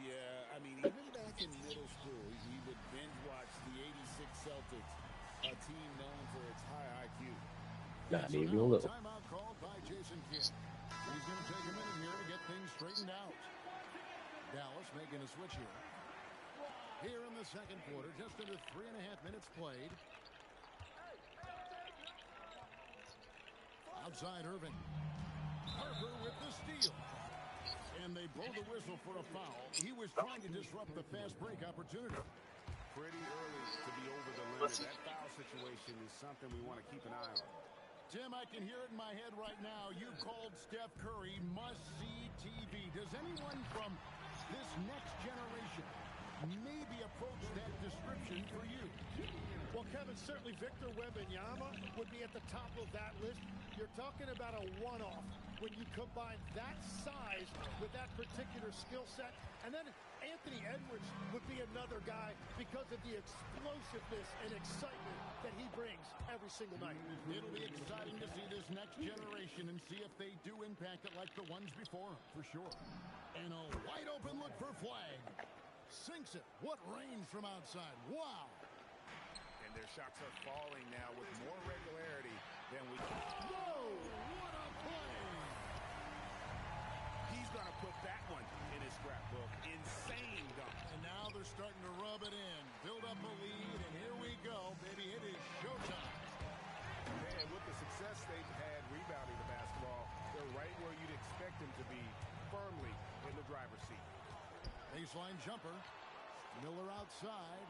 Yeah, I mean, even back in middle school, he would binge watch the '86 Celtics, a team known for its high IQ. Not even a little. Timeout called by Jason Kidd. He's going to take a minute here to get things straightened out. Dallas making a switch here. Here in the second quarter, just under 3.5 minutes played. Outside Irving. Harper with the steal. And they blow the whistle for a foul. He was trying to disrupt the fast break opportunity. Pretty early to be over the limit. That foul situation is something we want to keep an eye on. Tim, I can hear it in my head right now. You called Steph Curry must-see TV. Does anyone from this next generation maybe approach that description for you? Well, Kevin, certainly Victor Wembanyama would be at the top of that list. You're talking about a one-off when you combine that size with that particular skill set. And then Anthony Edwards would be another guy because of the explosiveness and excitement that he brings every single night. It'll be exciting to see this next generation and see if they do impact it like the ones before them, for sure. And a wide open look for Flag. Sinks it. What range from outside. Wow. And their shots are falling now with more regularity than we can. Whoa, what a play. He's going to put that one in his scrapbook. Insane dunk. And now they're starting to rub it in. Build up a lead, and here we go, baby. It is showtime. And with the success they've had rebounding the basketball, they're right where you'd expect them to be, firmly in the driver's seat. Baseline jumper. Miller outside.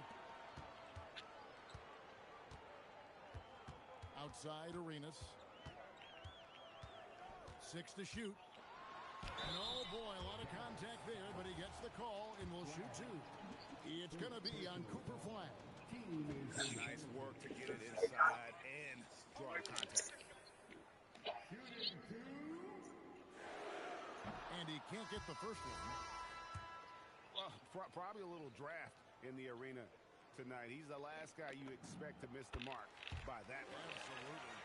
Outside Arenas. 6 to shoot. And oh boy, a lot of contact there, but he gets the call and will shoot 2. It's going to be on Cooper Flag. Nice work to get it inside and draw the contact. And he can't get the first one. Well, probably a little draft in the arena tonight. He's the last guy you expect to miss the mark by that much. Absolutely.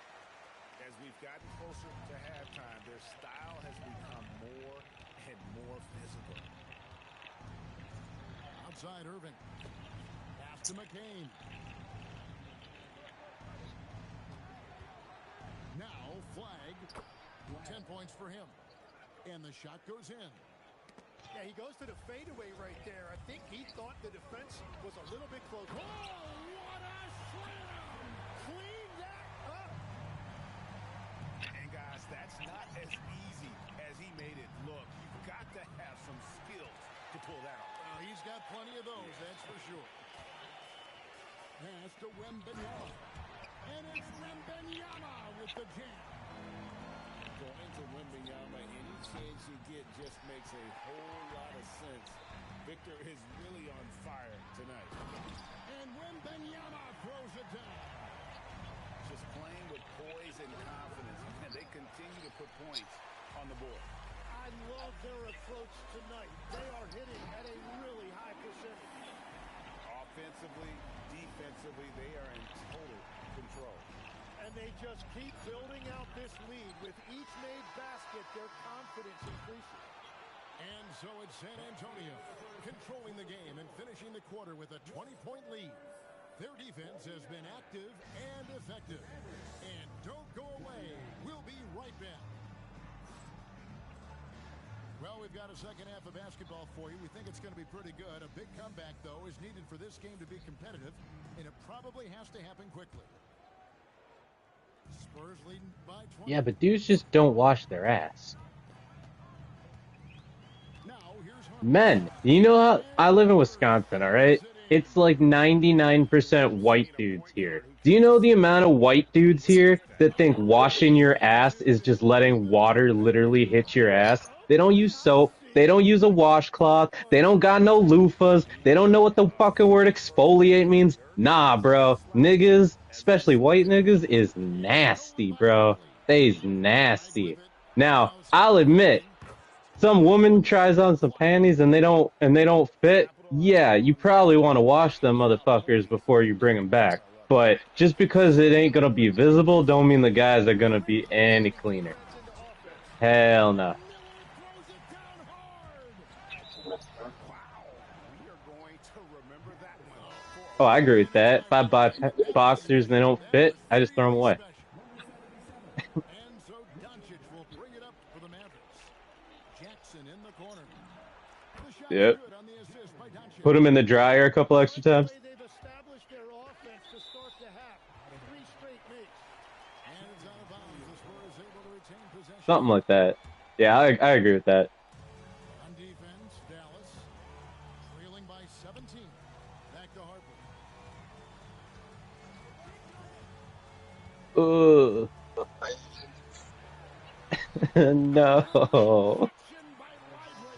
As we've gotten closer to halftime, their style has become more and more physical. Outside Irving. Pass to McCain. Now Flag. 10 points for him. And the shot goes in. Yeah, he goes to the fadeaway right there. I think he thought the defense was a little bit close. Oh, what a slam! Clean that up! And guys, that's not as easy as he made it look. You've got to have some skills to pull that off. Well, he's got plenty of those, that's for sure. Pass to Wembanyama. And it's Wembanyama with the jam. Going to Wembanyama, any chance you get just makes a whole lot of sense. Victor is really on fire tonight. And Wembanyama throws it down. Just playing with poise and confidence, and they continue to put points on the board. I love their approach tonight. They are hitting at a really high percentage. Offensively, defensively, they are in total control. And they just keep building out this lead. With each made basket, their confidence increases. And so it's San Antonio controlling the game and finishing the quarter with a 20-point lead. Their defense has been active and effective. And don't go away. We'll be right back. Well, we've got a second half of basketball for you. We think it's going to be pretty good. A big comeback, though, is needed for this game to be competitive, and it probably has to happen quickly. Spurs leading by 20. Yeah, but dudes just don't wash their ass. Now, here's Men, you know how I live in Wisconsin, all right? it's like 99% white dudes here. Do you know the amount of white dudes here that think washing your ass is just letting water literally hit your ass? They don't use soap. They don't use a washcloth. They don't got no loofahs. They don't know what the fucking word exfoliate means. Nah, bro. Niggas, especially white niggas, is nasty, bro. They's nasty. Now, I'll admit, some woman tries on some panties and they don't fit. Yeah, you probably want to wash them motherfuckers before you bring them back. But just because it ain't gonna be visible, don't mean the guys are gonna be any cleaner. Hell no. Oh, I agree with that. If I buy boxers and they don't fit, I just throw them away. And so Doncic will bring it up for the Mavericks. Jackson in the corner. The shot is Yep. good on the assist by Doncic. Put them in the dryer a couple extra times. They've established their offense to start the half. 3 straight makes. And it's out of bounds. The Spurs able to retain possession. Something like that. Yeah, I agree with that. On defense, Dallas trailing by 17. Back to Harper. Ugh. No. Action by Lively.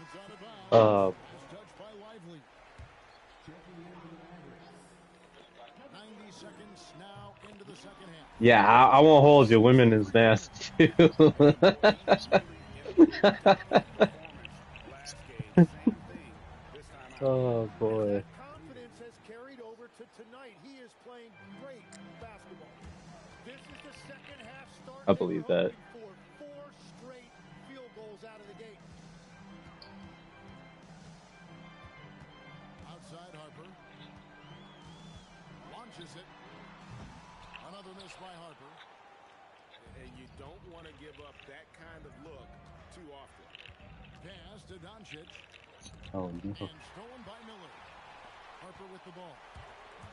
It's out of bounds. Oh. Last touch by Lively. 90 seconds now into the second half. Yeah, I won't hold you. Women is nasty too. Oh boy. That confidence has carried over to tonight. He is playing great basketball. This is the second half start. I believe that. For 4 straight field goals out of the gate. Outside Harper. Launches it. Another miss by Harper. And you don't want to give up that kind of look too often. Pass to Doncic. Oh no. And stolen by Miller. Harper with the ball.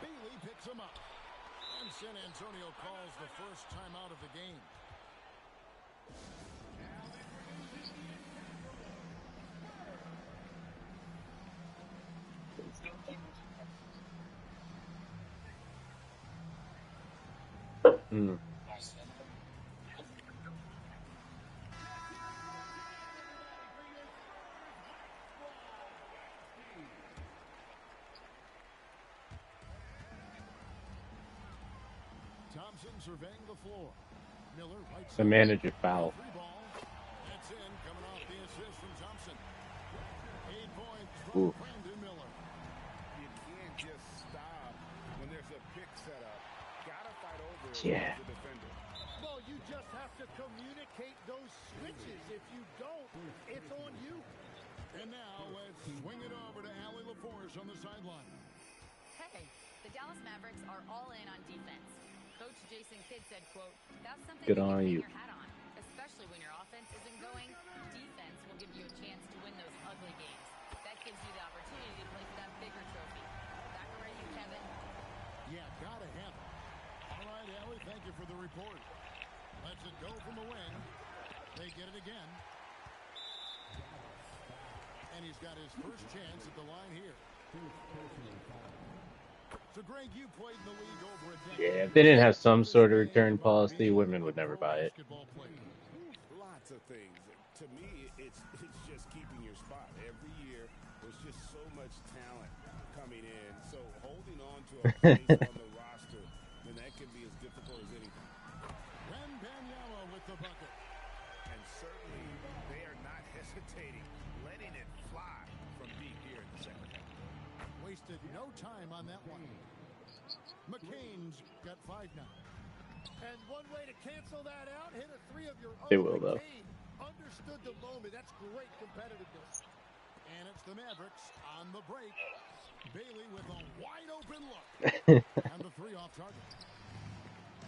Bailey picks him up. And San Antonio calls the first timeout of the game. Mm. Thompson surveying the floor. Miller right The side. manager foul. Free ball. That's in. Coming off the assist from Thompson. 8 points from Ooh. Brandon Miller. You can't just stop when there's a pick set up. Gotta fight over it Yeah. as a defender. Well, you just have to communicate those switches. If you don't, it's on you. And now let's swing it over to Allie LaForce on the sideline. Hey, the Dallas Mavericks are all in on defense. Coach Jason Kidd said, quote, that's something Good you on can hang you. your hat on, especially when your offense isn't going. Defense will give you a chance to win those ugly games. That gives you the opportunity to play for that bigger trophy. Back over to you, Kevin. Yeah, gotta have it. All right, Allie, thank you for the report. Lets it go from the wing. They get it again. And he's got his first chance at the line here. So, Greg, you played in the league over a decade. Yeah, if they didn't have some sort of return policy, women would never buy it. Lots of things. To me, it's just keeping your spot. Every year, there's just so much talent coming in. So holding on to a place on the roster, then that can be as difficult as anything. Wembanyama with the bucket. And certainly, they are not hesitating, letting it fly from deep here in the second half. Wasted no time on that one. McCain's got 5 now. And one way to cancel that out, hit a 3 of your own. They will, though. McCain understood the moment. That's great competitiveness. And it's the Mavericks on the break. Bailey with a wide open look. And the 3 off target.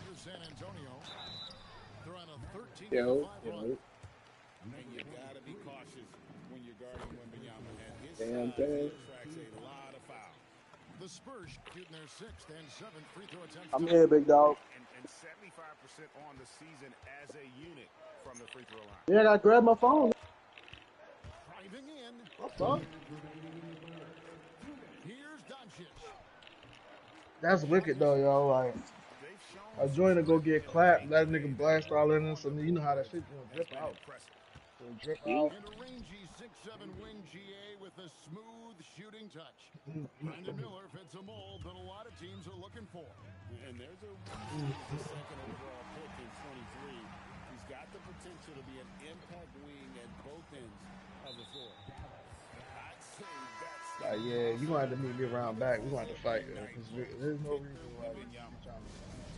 Here's San Antonio. They're on a 13-5 run. And you got to be cautious when you're guarding Wembanyama. And his size attracts a lot of fouls. The Spurs shooting their 6th and 7th free throw attempts. I'm here, big dog. And 75% on the season as a unit from the free throw line. Yeah, I grabbed my phone. Driving in. What's up? Here's That's wicked though, yo. Like a joint to go get clapped, that nigga blast all in us, and you know how that shit gonna drip out. So drip out. And a rangy 6'7" wing GA with a smooth shooting touch. Brandon Miller fits a mold that a lot of teams are looking for. And there's a reason he's the second overall pick in 23. He's got the potential to be an impact wing at both ends of the floor. I'd say that's Yeah, you gonna have to meet me around back. We gonna have to fight, because there's no reason why we trying to.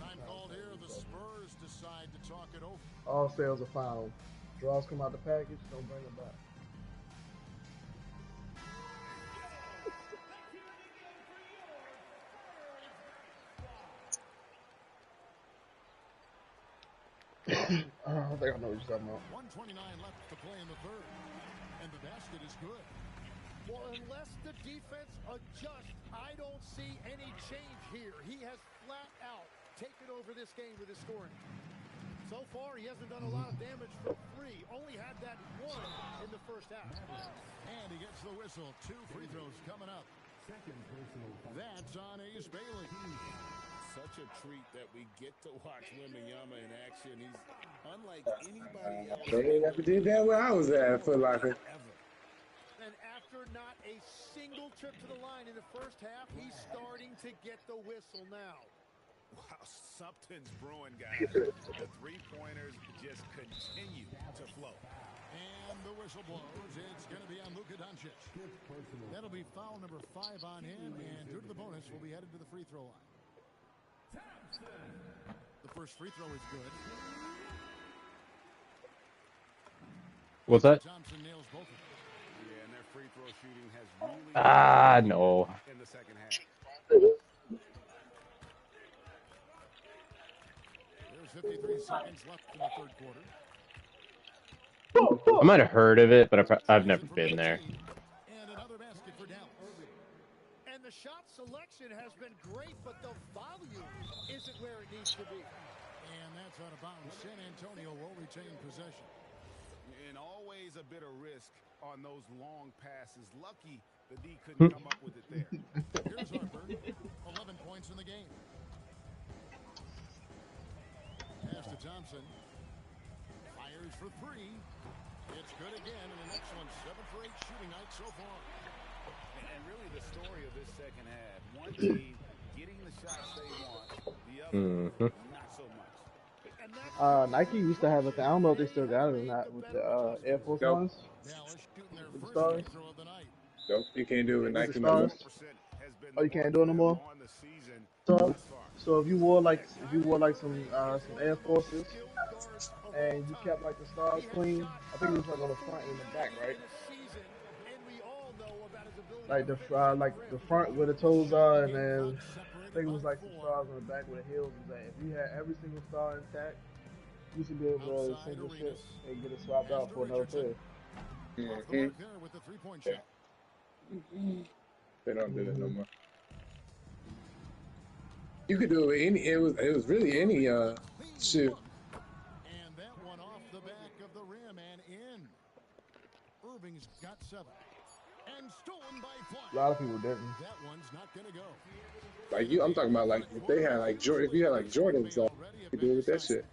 Time called here. The Spurs decide to talk it over. All sales are final. Draws come out the package, don't bring them back. I think I know what you're talking about. 1:29 left to play in the third. And the basket is good. Well, unless the defense adjusts, I don't see any change here. He has flat out taken over this game with his scoring. So far, he hasn't done a lot of damage from three. Only had that one in the first half. And he gets the whistle. 2 free throws coming up. That's on Ace Bailey. such a treat that we get to watch Wembanyama in action. He's unlike anybody else. They never did that where I was at Foot Locker. And after not a single trip to the line in the first half, he's starting to get the whistle now. Wow, something's brewing, guys. The three-pointers just continue to flow. And the whistle blows. It's going to be on Luka Doncic. That'll be foul number 5 on him, and due to the bonus, we'll be headed to the free throw line. The first free throw is good. What's that? Thompson nails both of them. Yeah, and their free throw shooting has really No. in the second half. There's 53 seconds left in the third quarter. I might have heard of it, but I've never been there. And another basket for Dallas. And the shot selection has been great, but the volume isn't where it needs to be. And that's out of bounds. San Antonio will retain possession. And always a bit of risk on those long passes. Lucky the D couldn't come up with it there. Here's Harper. 11 points in the game. Pass to Thompson. Fires for 3. It's good again, and an excellent 7 for 8 shooting night so far. And really the story of this second half. One team getting the shots they want, the other not so much. Nike used to have a thing. I don't know if they still got it or not with the Air Force Ones. With the stars. Nope, you can't do it with With Nike the no more. stars. Oh, you can't do it no more. So if you wore like some Air Forces and you kept like the stars clean, I think it was like on the front and the back, right? Like the front where the toes are, and then I think it was like the stars on the back where the heels was at. If you had every single star intact, you should be able to send your shit and get it swapped out for another pair. There with the 3-point shot. They don't do it no more. You could do it with any. It was really any shoe. And that one off the back of the rim and in. Irving's got 7. And stolen by Fly. A lot of people didn't. That one's not gonna go. Like I'm talking about like if they had like Jordan. If you had like Jordans, you could do it with that shit.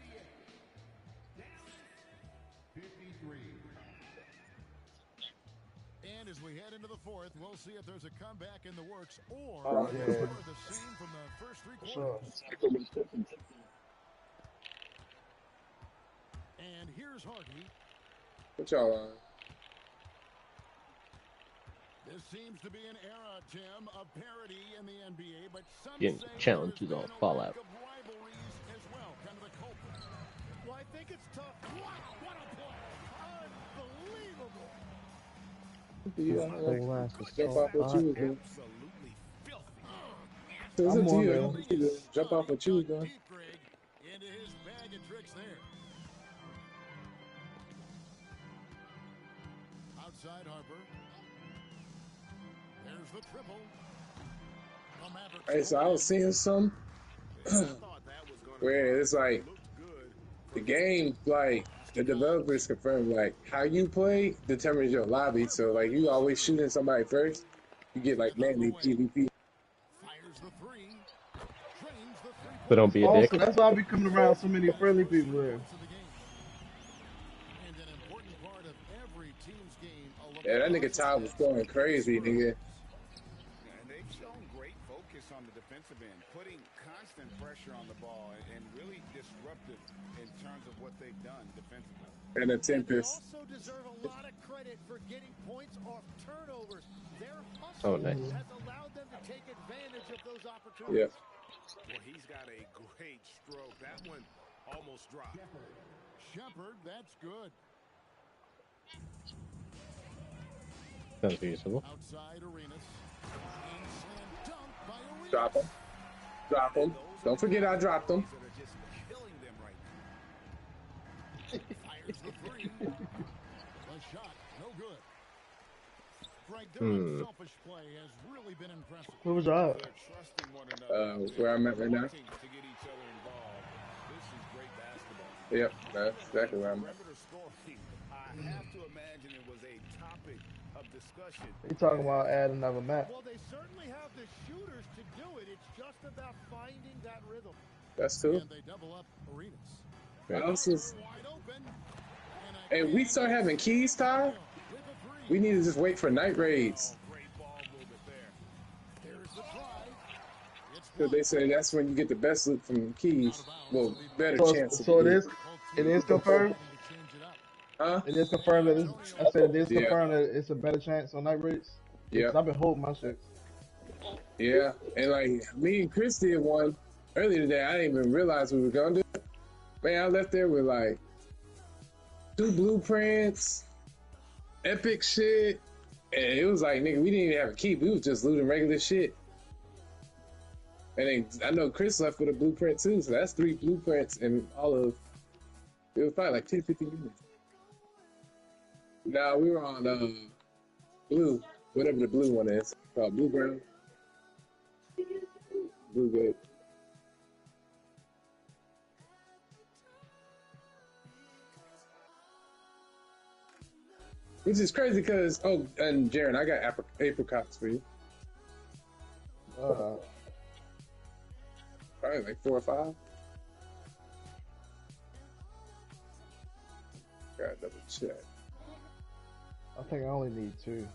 And as we head into the fourth, we'll see if there's a comeback in the works or Yeah. the same from the first 3 Sure. quarters. And here's Hardy. What y'all on? This seems to be an era, Tim, of parity in the NBA, but some Getting say challenges there's on been a Fallout. lack of rivalries as well, kind of the culprit. Well, I think it's tough. Wow, what a play. Unbelievable. Jump off what you was doing. So it's I'm up to on you. there. Jump off what you was doing. Deep, Greg, into his bag of tricks there. Outside Harper. There's the triple. The Mavericks. Hey, so I was seeing some where it's like the game, like the developers confirm like how you play determines your lobby. So like you always shooting somebody first, you get like mainly PvP. So don't be a Also, dick. that's why I be coming around so many friendly people there. And an important part of every team's game, a Yeah, that nigga lacrosse Todd was going crazy, nigga. And they've shown great focus on the defensive end, putting constant pressure on the ball and really disruptive in terms of what they've done defensively. And a And they Tempest. also deserve a lot of credit for getting points off turnovers. Their Oh, hustle nice. has allowed them to take advantage of those Yeah. opportunities. Well, he's got a great stroke. That one almost dropped. Shepard, that's good. Sounds reasonable. Outside Arenas. And slam dunk by Arenas. Drop him. Drop him. Don't forget I dropped him. That are just killing them right now. Fires the three. The shot, no good. Frank, their unselfish play has really been impressive. What was that? They're trusting one another. Where I'm at right now. Wanting to get each other involved. This is great basketball. Yep, that's exactly where I'm at. Perimeter scoring, I have to imagine it was a topic of discussion. He talking about adding another map. Well, they certainly have the shooters to do it. It's just about finding that rhythm. That's cool. And they double up Arenas. What else is... Wide open. Hey, we start having keys, Ty. We need to just wait for night raids. Great ball movement there. There's the try. It's Because they say that's when you get the best loot from keys. Well, better So, chance. so it is confirmed. Huh? It is confirmed that I said it is Yeah. confirmed that it's a better chance on night rates. Yeah. I've been holding my shit. Yeah, and like me and Chris did one earlier today. I didn't even realize we were gonna do it. Man, I left there with like 2 blueprints, epic shit, and it was like, nigga, we didn't even have a keep. We was just looting regular shit. And then I know Chris left with a blueprint too, so that's 3 blueprints and all of. It was probably like 10, 15 minutes. Nah, we were on blue, whatever the blue one is, called blue brown. Blue good. Which is crazy because, oh, and Jaron, I got apricots for you. Probably like 4 or 5. Gotta double check. I think I only need 2.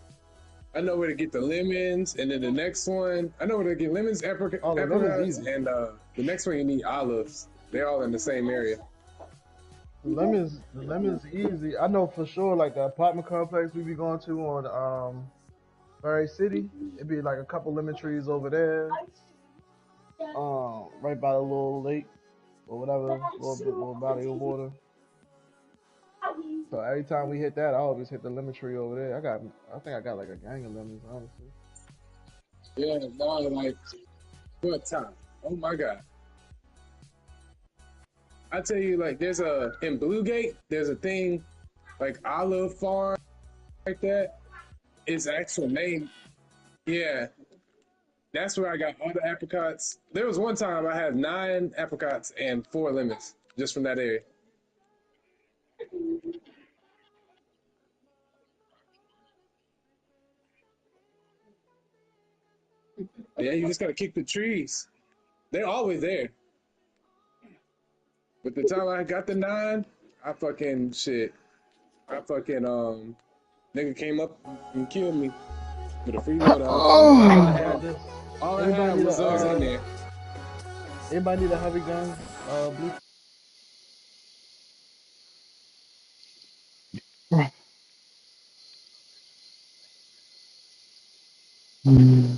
I know where to get the lemons, and then the next one, I know where to get lemons, apricots, lemon's easy. and the next one you need olives. They're all in the same area. The lemons easy. I know for sure, like the apartment complex we be going to on Berry City, it'd be like a couple lemon trees over there. Right by the little lake or whatever, little body of water. So every time we hit that, I always hit the lemon tree over there. I think I got like a gang of lemons, honestly. Yeah, no, like, what time? Oh my God. I tell you, like, there's in Bluegate, there's a thing, like Olive Farm, like that. Its actual name, yeah. That's where I got all the apricots. There was one time I had 9 apricots and 4 lemons just from that area. Yeah, you just gotta kick the trees. They're always there. But the time I got the 9, I fucking nigga came up and killed me with a free loadout. All I had was those in there. Anybody need a heavy gun? Blue.